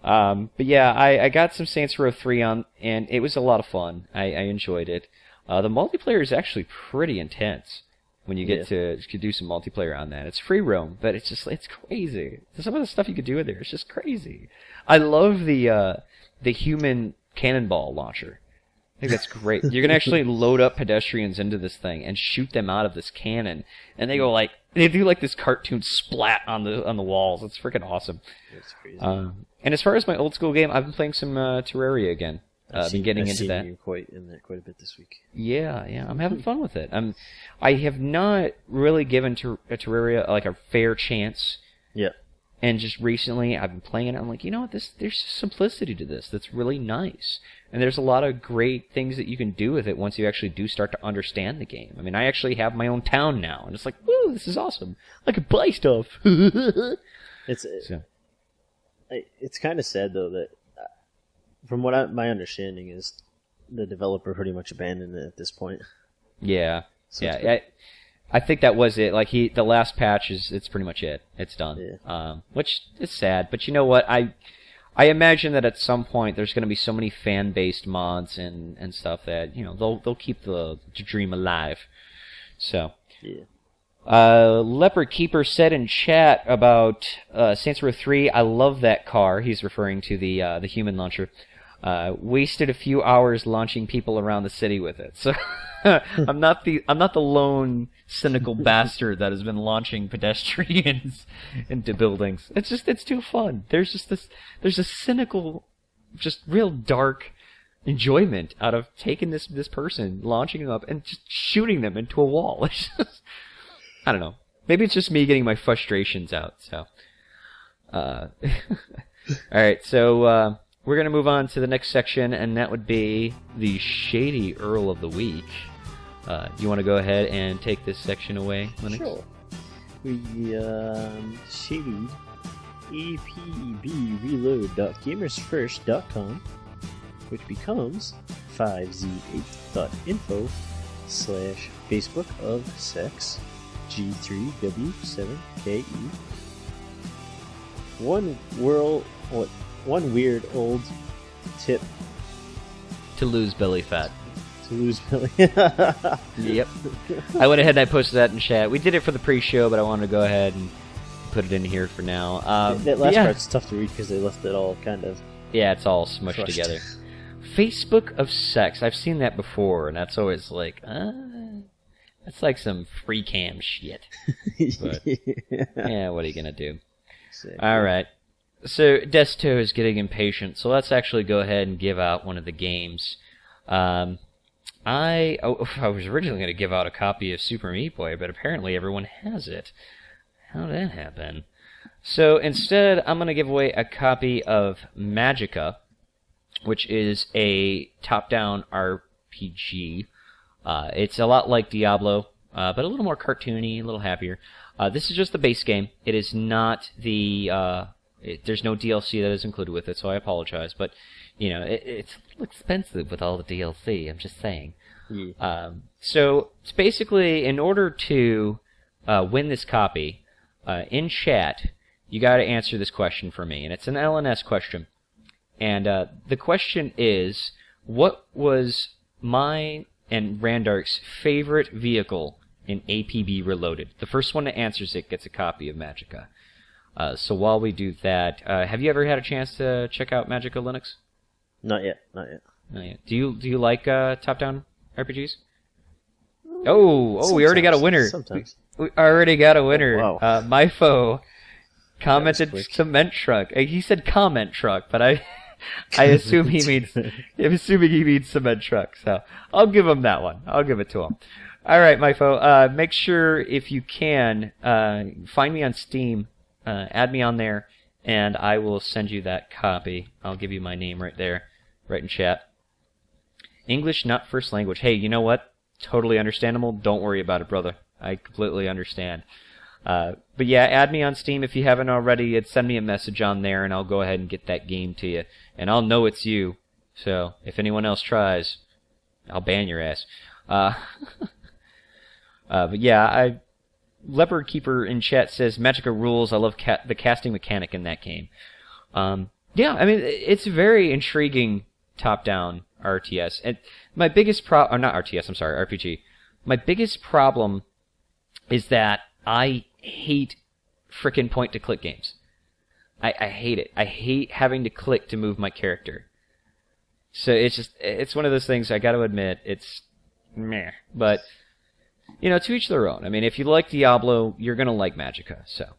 But yeah, I got some Saints Row 3 on, and it was a lot of fun. I enjoyed it. The multiplayer is actually pretty intense when you get to do some multiplayer on that. It's free roam, but it's crazy. Some of the stuff you could do in there is just crazy. I love the human cannonball launcher. I think that's great. You can actually load up pedestrians into this thing and shoot them out of this cannon, and they go they do this cartoon splat on the walls. It's freaking awesome. That's crazy. And as far as my old school game, I've been playing some Terraria again. I've been getting into that. You quite a bit this week. Yeah, I'm having fun with it. I have not really given Terraria a fair chance. Yeah. And just recently, I've been playing it. I'm like, you know what? There's simplicity to this that's really nice, and there's a lot of great things that you can do with it once you actually do start to understand the game. I mean, I actually have my own town now, and it's like, woo, this is awesome. I can buy stuff. It's kind of sad though that, from what my understanding is, the developer pretty much abandoned it at this point. Yeah, so I think that was it. The last patch it's pretty much it. It's done. Yeah. Which is sad, but you know what? I imagine that at some point there's going to be so many fan-based mods and stuff that they'll keep the dream alive. So. Yeah. Leopard Keeper said in chat about Saints Row 3. I love that car. He's referring to the human launcher. Wasted a few hours launching people around the city with it. So I'm not the lone cynical bastard that has been launching pedestrians into buildings. It's too fun. There's a cynical, just real dark enjoyment out of taking this person, launching them up, and just shooting them into a wall. It's just, I don't know. Maybe it's just me getting my frustrations out. So, all right. So we're gonna move on to the next section, and that would be the Shady Earl of the Week. Do you want to go ahead and take this section away, Linux? Sure. We shady APB Reload.gamersfirst.com, which becomes 5z8.info/Facebook of sex G3W7KE. One weird old tip to lose belly fat. To lose belly. Yep. I went ahead and I posted that in chat. We did it for the pre-show, but I wanted to go ahead and put it in here for now. That last part's tough to read because they left it all kind of... Yeah, it's all smushed together. Facebook of sex. I've seen that before, and that's always like, that's like some free cam shit. But, yeah, what are you going to do? Exactly. All right. So, Desto is getting impatient, so let's actually go ahead and give out one of the games. I was originally going to give out a copy of Super Meat Boy, but apparently everyone has it. How did that happen? So instead, I'm going to give away a copy of Magica, which is a top-down RPG. It's a lot like Diablo, but a little more cartoony, a little happier. This is just the base game. It is not the... there's no DLC that is included with it, so I apologize. But, you know, it's a little expensive with all the DLC, I'm just saying. Yeah. So, it's basically, in order to win this copy, in chat, you got to answer this question for me. And it's an LNS question. And the question is, what was my and Randark's favorite vehicle in APB Reloaded? The first one that answers it gets a copy of Magicka. So while we do that, have you ever had a chance to check out Magicka Linux? Not yet. Not yet. Do you like top-down RPGs? Oh, we already got a winner. Sometimes. We already got a winner. Oh, wow. My foe commented cement truck. He said comment truck, but I assume he means. I'm assuming he means cement truck. So I'll give him that one. I'll give it to him. All right, my foe. Make sure if you can find me on Steam, add me on there, and I will send you that copy. I'll give you my name right there, right in chat. English, not first language. Hey, you know what? Totally understandable. Don't worry about it, brother. I completely understand. But yeah, add me on Steam if you haven't already. Send me a message on there, and I'll go ahead and get that game to you. And I'll know it's you. So if anyone else tries, I'll ban your ass. But yeah, Leopard Keeper in chat says, Magicka rules. I love the casting mechanic in that game. Yeah, I mean, it's a very intriguing top-down RTS. And my biggest not RTS, I'm sorry, RPG. My biggest problem is that I hate frickin' point-to-click games. I hate it. I hate having to click to move my character. So it's one of those things, I gotta admit, it's meh. But, you know, to each their own. I mean, if you like Diablo, you're gonna like Magicka, so.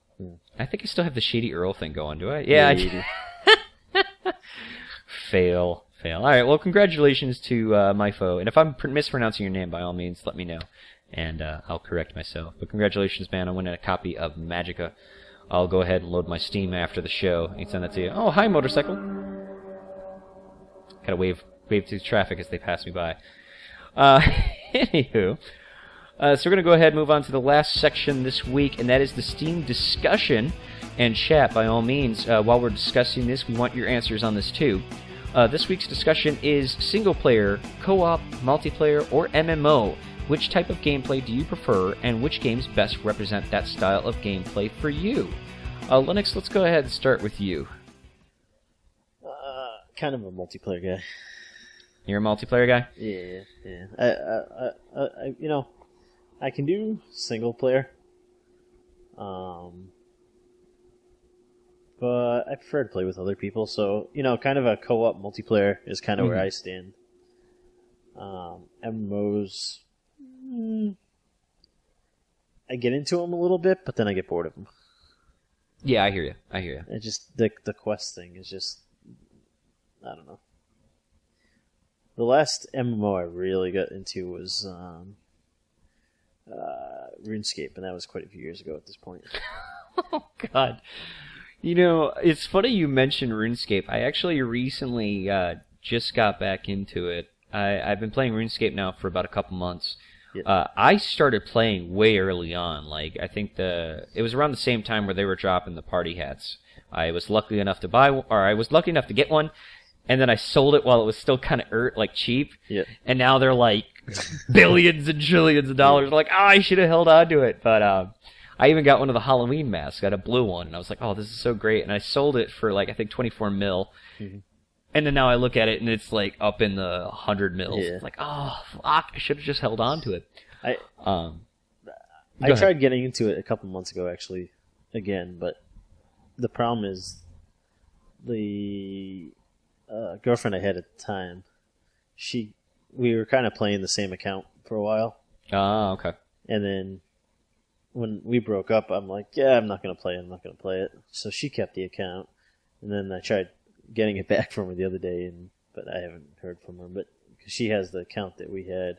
I think I still have the Shady Earl thing going, do I? Yeah, I do. Fail. Alright, well, congratulations to my foe. And if I'm mispronouncing your name, by all means, let me know. And I'll correct myself. But congratulations, man, on winning a copy of Magicka. I'll go ahead and load my Steam after the show and send that to you. Oh, hi, motorcycle. Gotta wave to traffic as they pass me by. Anywho, so we're gonna go ahead and move on to the last section this week, and that is the Steam discussion. And chat, by all means, while we're discussing this, we want your answers on this too. This week's discussion is single-player, co-op, multiplayer, or MMO. Which type of gameplay do you prefer, and which games best represent that style of gameplay for you? Linux, let's go ahead and start with you. Kind of a multiplayer guy. You're a multiplayer guy? Yeah. I you know, I can do single player. But I prefer to play with other people, so, you know, kind of a co-op multiplayer is kind of where I stand. MMOs, I get into them a little bit, but then I get bored of them. Yeah, I hear you. It just, the quest thing is just, I don't know. The last MMO I really got into was RuneScape, and that was quite a few years ago at this point. Oh, God. You know, it's funny you mentioned RuneScape. I actually recently just got back into it. I've been playing RuneScape now for about a couple months. Yep. I started playing way early on. Like, I think it was around the same time where they were dropping the party hats. I was lucky enough to get one, and then I sold it while it was still kind of cheap. Yep. And now they're like billions and trillions of dollars. Like, I should have held on to it, but I even got one of the Halloween masks. I got a blue one, and I was like, oh, this is so great. And I sold it for, I think 24 mil. Mm-hmm. And then now I look at it, and it's, up in the 100 mils. Yeah. It's like, oh, fuck, I should have just held on to it. I tried getting into it a couple months ago, actually, again, but the problem is the girlfriend I had at the time, we were kind of playing the same account for a while. Oh, okay. And then when we broke up, I'm like, yeah, I'm not going to play it. So she kept the account, and then I tried getting it back from her the other day, but I haven't heard from her. But cause she has the account that we had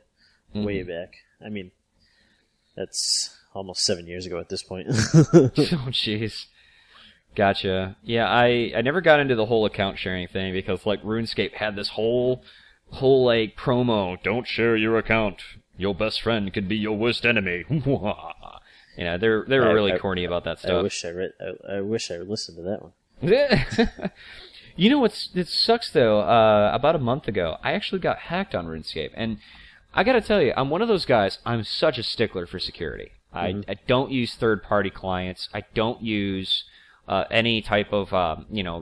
way back. I mean, that's almost 7 years ago at this point. Oh, jeez. Gotcha. Yeah, I never got into the whole account sharing thing because RuneScape had this whole promo, don't share your account. Your best friend could be your worst enemy. They're really corny about that stuff. I wish I listened to that one. You know it sucks though? About a month ago, I actually got hacked on RuneScape, and I gotta tell you, I'm one of those guys. I'm such a stickler for security. I don't use third-party clients. I don't use any type of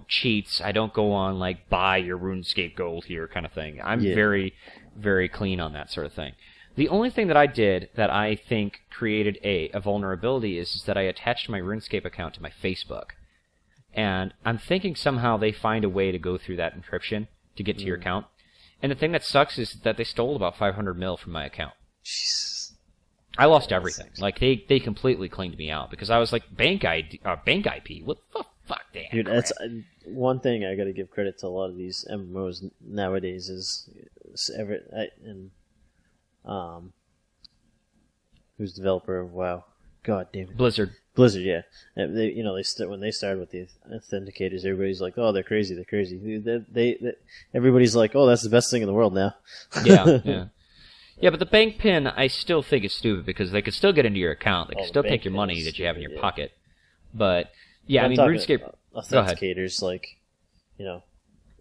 cheats. I don't go on like buy your RuneScape gold here kind of thing. I'm very, very clean on that sort of thing. The only thing that I did that I think created a vulnerability is that I attached my RuneScape account to my Facebook. And I'm thinking somehow they find a way to go through that encryption to get to your account. And the thing that sucks is that they stole about 500 mil from my account. Jesus. I lost everything. Like, they completely cleaned me out because I was like, bank IP? What the fuck, damn? Dude, that's one thing I gotta give credit to a lot of these MMOs nowadays is who's the developer of WoW? God damn it. Blizzard, yeah. They when they started with the authenticators, everybody's like, "Oh, they're crazy. They everybody's like, "Oh, that's the best thing in the world now." Yeah, but the bank pin I still think is stupid because they could still get into your account. They could still take your money that you have in your pocket. But yeah, I mean, RuneScape authenticators, like,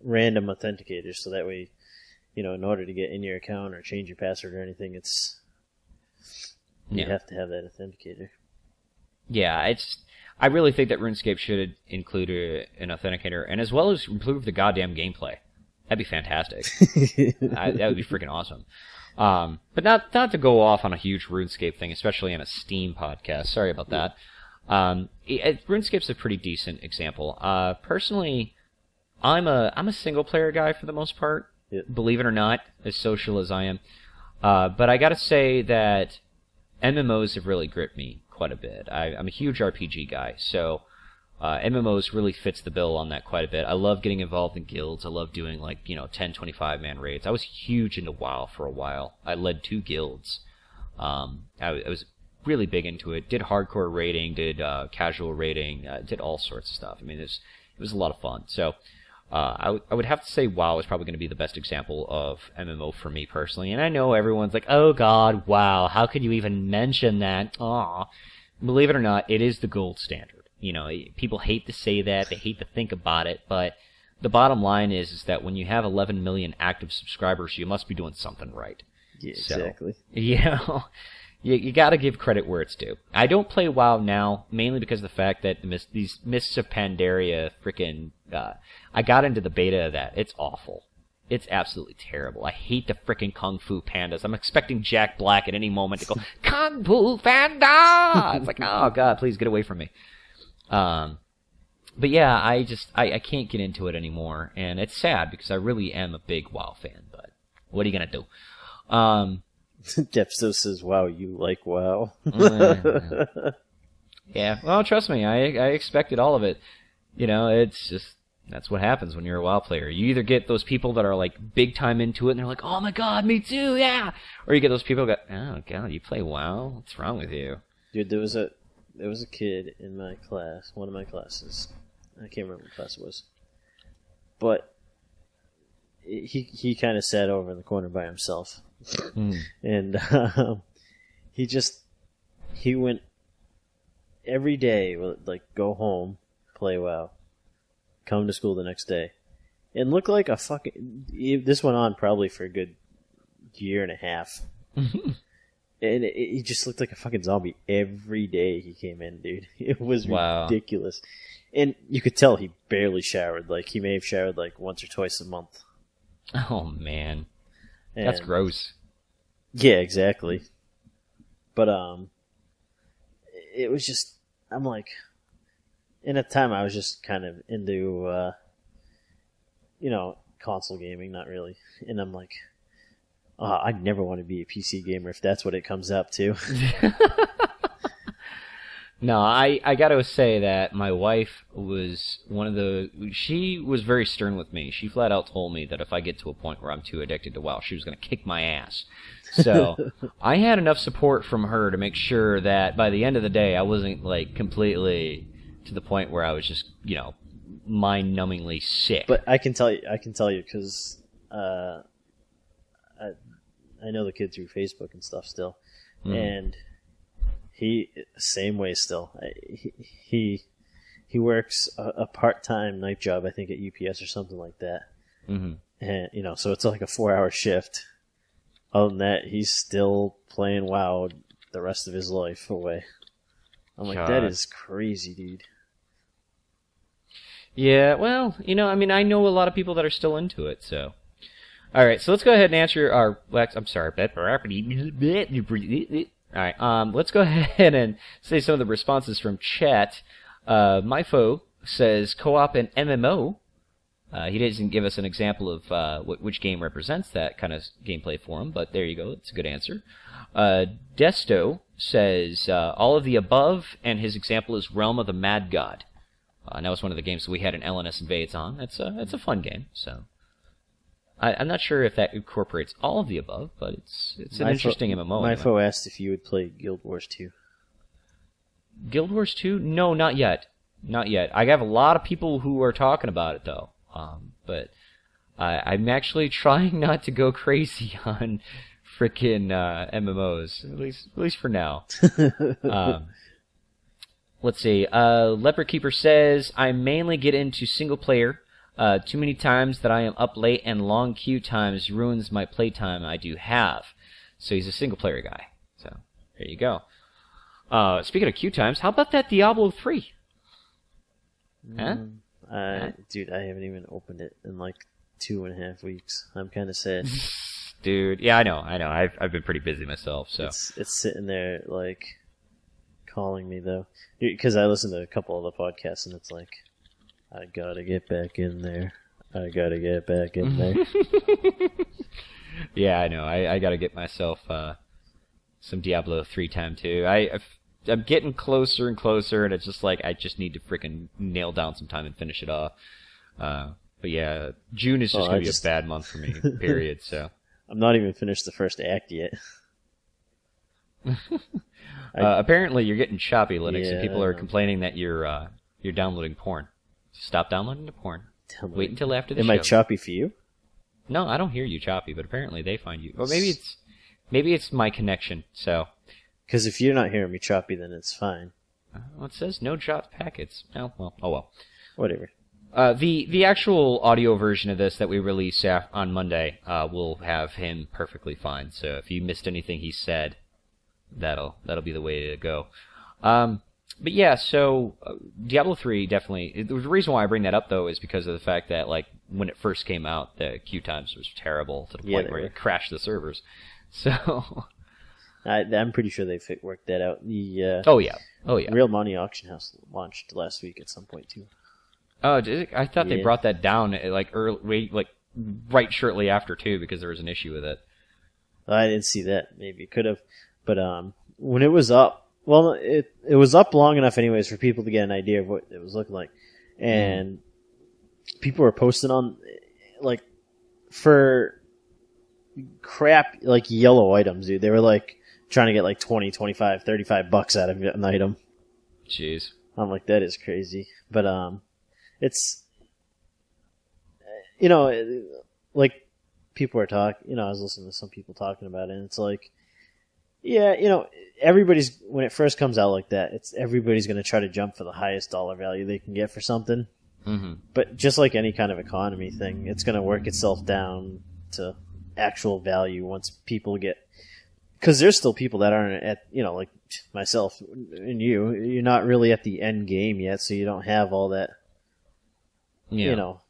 random authenticators, so that way, in order to get in your account or change your password or anything, you have to have that authenticator. Yeah, I really think that RuneScape should include an authenticator, and as well as improve the goddamn gameplay. That'd be fantastic. That would be freaking awesome. But not to go off on a huge RuneScape thing, especially on a Steam podcast. Sorry about that. RuneScape's a pretty decent example. Personally, I'm a single player guy for the most part. Yep. Believe it or not, as social as I am. But I gotta say that MMOs have really gripped me quite a bit. I'm a huge RPG guy, so MMOs really fits the bill on that quite a bit. I love getting involved in guilds. I love doing 10, 25 man raids. I was huge into WoW for a while. I led 2 guilds. I was really big into it. Did hardcore raiding, did casual raiding, did all sorts of stuff. I mean, it was a lot of fun. So I would have to say WoW is probably going to be the best example of MMO for me personally. And I know everyone's like, oh god, WoW, how could you even mention that? Aw. Believe it or not, it is the gold standard. People hate to say that, they hate to think about it, but the bottom line is that when you have 11 million active subscribers, you must be doing something right. Yeah, exactly. So, you gotta give credit where it's due. I don't play WoW now, mainly because of the fact that these Mists of Pandaria I got into the beta of that. It's awful. It's absolutely terrible. I hate the frickin' Kung Fu Pandas. I'm expecting Jack Black at any moment to go, Kung Fu Panda! It's like, oh god, please get away from me. But yeah, I can't get into it anymore, and it's sad because I really am a big WoW fan, but what are you gonna do? Depsto says, wow, you like WoW. Yeah, well, trust me, I expected all of it. It's just, that's what happens when you're a WoW player. You either get those people that are like big time into it, and they're like, oh my god, me too, yeah! Or you get those people that go, oh god, you play WoW? What's wrong with you? Dude, there was a kid in my class, one of my classes. I can't remember what class it was. But he kind of sat over in the corner by himself. And he went every day, like, go home, play WoW, come to school the next day. And looked like a fucking... This went on probably for a good year and a half. And he just looked like a fucking zombie every day he came in, dude. It was ridiculous. And you could tell he barely showered. Like, he may have showered like once or twice a month. Oh, man. That's gross. Yeah, exactly. But, it was just... I'm like... And at the time, I was just kind of into, console gaming, not really. And I'm like... I'd never want to be a PC gamer if that's what it comes up to. No, I gotta say that my wife was she was very stern with me. She flat out told me that if I get to a point where I'm too addicted to WoW, she was gonna kick my ass. So, I had enough support from her to make sure that by the end of the day, I wasn't, like, completely to the point where I was just, mind-numbingly sick. But I can tell you, because, I know the kid through Facebook and stuff still, and he same way still. He works a part-time night job, I think at UPS or something like that, and so it's like a 4-hour shift. Other than that, he's still playing WoW the rest of his life away. I'm like, that is crazy, dude. Yeah, well, I know a lot of people that are still into it, so. All right, so let's go ahead and answer our... I'm sorry. All right, let's go ahead and say some of the responses from chat. Myfo says co-op and MMO. He doesn't give us an example of which game represents that kind of gameplay for him, but there you go. It's a good answer. Desto says all of the above, and his example is Realm of the Mad God. And that was one of the games that we had an LNS Invades on. It's a fun game, so... I'm not sure if that incorporates all of the above, but it's an interesting MMO. Myfo asked if you would play Guild Wars 2. Guild Wars 2? No, not yet. Not yet. I have a lot of people who are talking about it, though. But I'm actually trying not to go crazy on frickin' MMOs, at least for now. Let's see. Leopard Keeper says, I mainly get into single player. Too many times that I am up late and long queue times ruins my playtime I do have. So he's a single player guy. So there you go. Speaking of queue times, how about that Diablo 3? Huh? Dude, I haven't even opened it in like 2.5 weeks. I'm kind of sad. Dude, yeah, I know. I've been pretty busy myself, so it's sitting there like calling me though, because I listen to a couple of the podcasts and it's like, I gotta get back in there. I gotta get back in there. Yeah, I know. I gotta get myself some Diablo 3 time too. I'm getting closer and closer, and it's just like I just need to freaking nail down some time and finish it off. But yeah, June is just gonna be a bad month for me. Period. So I'm not even finished the first act yet. Apparently, you're getting choppy, Linux, and people are complaining that you're downloading porn. Stop downloading the porn. Wait until after the show. Am I choppy for you? No, I don't hear you choppy, but apparently they find you. Or maybe it's my connection. So, because if you're not hearing me choppy, then it's fine. Well, it says no dropped packets. Oh well. Whatever. The actual audio version of this that we release on Monday will have him perfectly fine. So if you missed anything he said, that'll be the way to go. But yeah, so Diablo 3 definitely. The reason why I bring that up though is because of the fact that like when it first came out, the queue times was terrible to the point where it crashed the servers. So I'm pretty sure they worked that out. Oh yeah. Real Money Auction House launched last week at some point too. Oh, did it? I thought they brought that down like right shortly after too because there was an issue with it. I didn't see that. Maybe it could have, but when it was up. Well, it was up long enough anyways for people to get an idea of what it was looking like. And people were posting on, like, for crap, like, yellow items, dude. They were, like, trying to get, like, 20, 25, $35 out of an item. Jeez. I'm like, that is crazy. But, it's, like, people were talking, I was listening to some people talking about it, and it's like, yeah, everybody's, when it first comes out like that, everybody's going to try to jump for the highest dollar value they can get for something. Mm-hmm. But just like any kind of economy thing, it's going to work itself down to actual value once people get... Because there's still people that aren't at, like myself and you're not really at the end game yet, so you don't have all that, and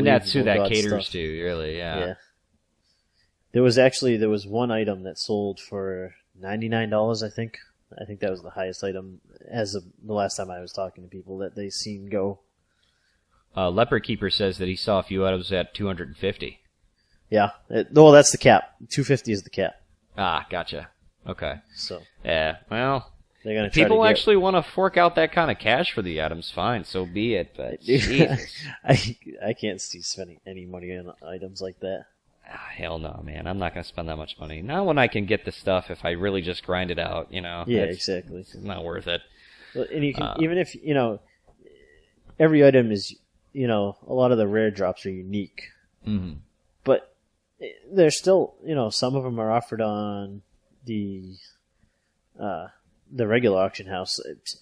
that's who that caters to, really, yeah. There was one item that sold for $99, I think. I think that was the highest item as of the last time I was talking to people that they seen go. Leopard Keeper says that he saw a few items at $250. Yeah. That's the cap. $250 is the cap. Ah, gotcha. Okay. So. Yeah, well, they're gonna try people actually want to fork out that kind of cash for the items, fine, so be it, but Jesus. I can't see spending any money on items like that. Hell no, man. I'm not going to spend that much money. Not when I can get the stuff if I really just grind it out, Yeah, exactly. It's not worth it. And you can, even if, every item is, a lot of the rare drops are unique. Mm-hmm. But There's still, some of them are offered on the regular auction house.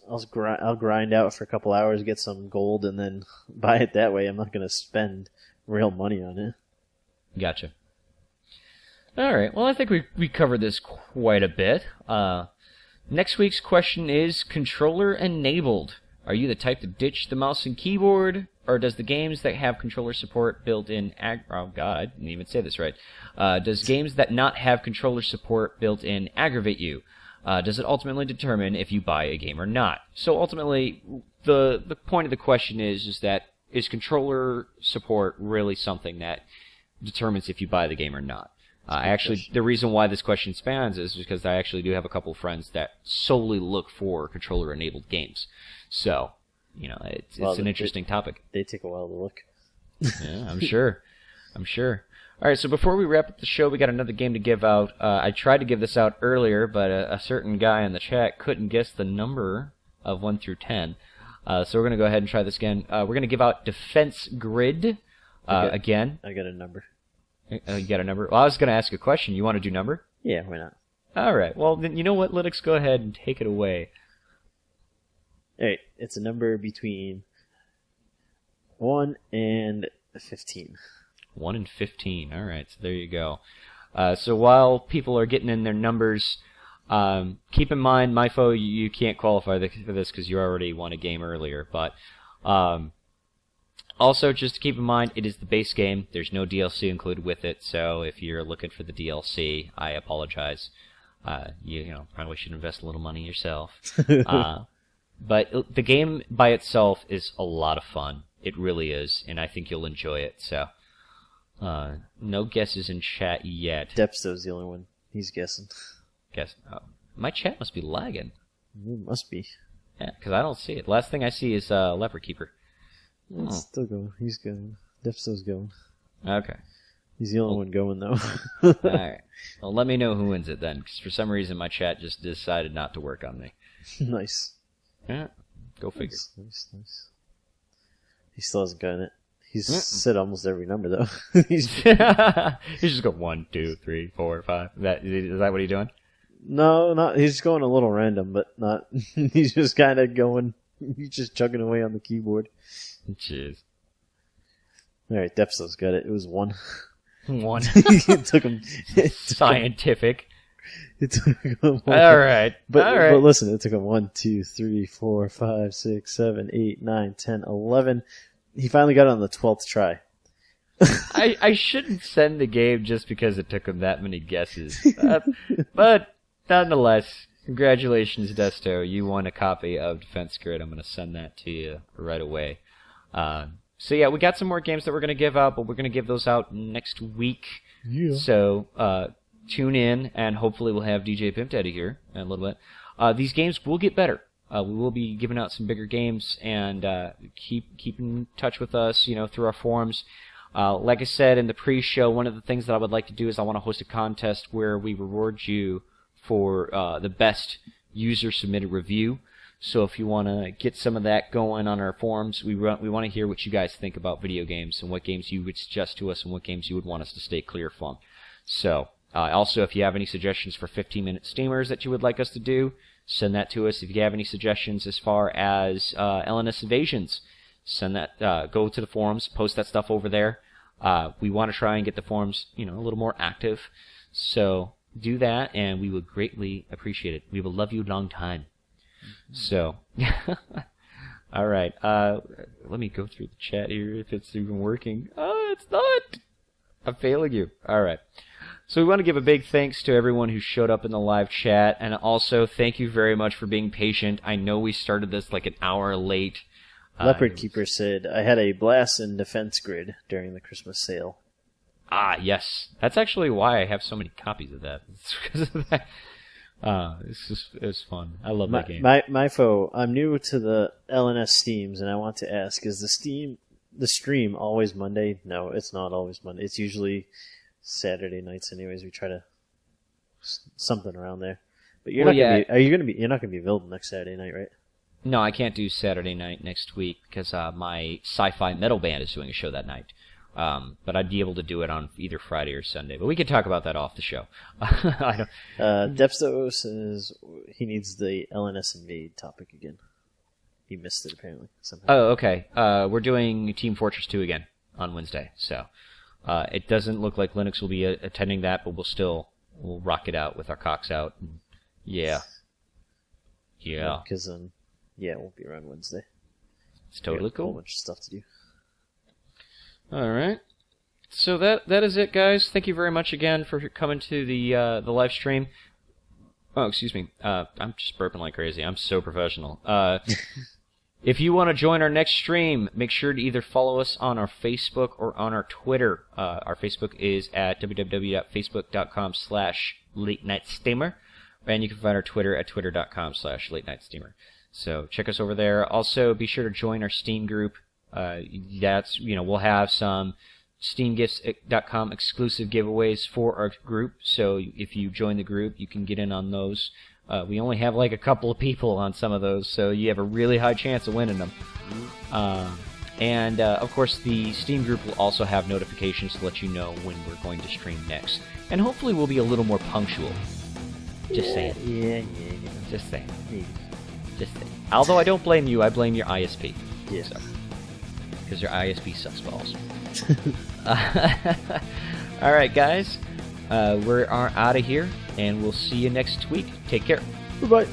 I'll grind out for a couple hours, get some gold, and then buy it that way. I'm not going to spend real money on it. Gotcha. All right. Well, I think we covered this quite a bit. Next week's question is controller enabled. Are you the type to ditch the mouse and keyboard, or does the games that have controller support built in oh god, I didn't even say this right. Does games that not have controller support built in aggravate you? Does it ultimately determine if you buy a game or not? So ultimately, the point of the question is that is controller support really something that determines if you buy the game or not? The reason why this question spans is because I actually do have a couple of friends that solely look for controller-enabled games. So, it's an interesting topic. They take a while to look. Yeah, I'm sure. All right, so before we wrap up the show, we got another game to give out. I tried to give this out earlier, but a certain guy in the chat couldn't guess the number of 1 through 10. So we're going to go ahead and try this again. We're going to give out Defense Grid again. I got a number. You got a number? Well, I was going to ask a question. You want to do number? Yeah, why not? All right. Well, then you know what? Linux, go ahead and take it away. All right. It's a number between 1 and 15. 1 and 15. All right. So there you go. So while people are getting in their numbers, keep in mind, Myfo, you can't qualify for this because you already won a game earlier. But also, just to keep in mind, it is the base game. There's no DLC included with it. So if you're looking for the DLC, I apologize. You probably should invest a little money yourself. But the game by itself is a lot of fun. It really is, and I think you'll enjoy it. So, no guesses in chat yet. Depsto's the only one. He's guessing. My chat must be lagging. It must be. Yeah, because I don't see it. Last thing I see is Leopard Keeper. It's still going. He's going. Depsto's going. Okay. He's the only one going, though. All right. Well, let me know who wins it then, because for some reason my chat just decided not to work on me. Nice. Yeah. Go figure. Nice. He still hasn't gotten it. He's said almost every number, though. He's just going 1, 2, 3, 4, 5. Is that what he's doing? No, not. He's just going a little random, but not. He's just kind of going. He's just chugging away on the keyboard. Jeez. All right, Depsto's got it. It was 1. 1. It took him. Scientific. It took him 1. All right. But listen, it took him 1, 2, 3, 4, 5, 6, 7, 8, 9, 10, 11. He finally got it on the 12th try. I shouldn't send the game just because it took him that many guesses. But nonetheless, congratulations, Desto. You won a copy of Defense Grid. I'm going to send that to you right away. So yeah, we got some more games that we're going to give out, but we're going to give those out next week. Yeah. So tune in, and hopefully we'll have DJPimpDaddy here in a little bit. These games will get better. We will be giving out some bigger games, and keep in touch with us, through our forums. Like I said in the pre-show, one of the things that I would like to do is I want to host a contest where we reward you for the best user-submitted review. So if you want to get some of that going on our forums, we want to hear what you guys think about video games and what games you would suggest to us and what games you would want us to stay clear from. So also, if you have any suggestions for 15-minute steamers that you would like us to do, send that to us. If you have any suggestions as far as LNS Invasions, send that. Go to the forums, post that stuff over there. We want to try and get the forums, a little more active. So do that, and we would greatly appreciate it. We will love you a long time. So, all right. Let me go through the chat here if it's even working. Oh, it's not. I'm failing you. All right. So we want to give a big thanks to everyone who showed up in the live chat, and also thank you very much for being patient. I know we started this like an hour late. Leopard Keeper said, I had a blast in Defense Grid during the Christmas sale. Ah, yes. That's actually why I have so many copies of that. It's because of that. It was fun. I love that game. Myfo, I'm new to the LNS Steams, and I want to ask, is the stream always Monday? No, it's not always Monday. It's usually Saturday nights anyways. We try to something around there. But you're not gonna be available next Saturday night, right? No, I can't do Saturday night next week because my sci-fi metal band is doing a show that night. But I'd be able to do it on either Friday or Sunday. But we could talk about that off the show. I don't... Depsto says he needs the LNS Invade topic again. He missed it apparently somehow. Oh, okay. We're doing Team Fortress 2 again on Wednesday. So it doesn't look like Linux will be attending that, but we'll rock it out with our cocks out. Yeah. Because it won't be around Wednesday. It's totally cool. A whole bunch of stuff to do. All right. So that is it, guys. Thank you very much again for coming to the live stream. Oh, excuse me. I'm just burping like crazy. I'm so professional. If you want to join our next stream, make sure to either follow us on our Facebook or on our Twitter. Our Facebook is at www.facebook.com/LateNightSteamer, and you can find our Twitter at twitter.com/LateNightSteamer. So check us over there. Also, be sure to join our Steam group. We'll have some SteamGifts.com exclusive giveaways for our group. So if you join the group, you can get in on those. We only have like a couple of people on some of those, so you have a really high chance of winning them. And of course, the Steam group will also have notifications to let you know when we're going to stream next. And hopefully we'll be a little more punctual. Just saying. Yeah. Just saying. Maybe. Just saying. Although I don't blame you, I blame your ISP. Yeah. Because your ISP sucks balls. All right, guys. We're out of here, and we'll see you next week. Take care. Bye-bye.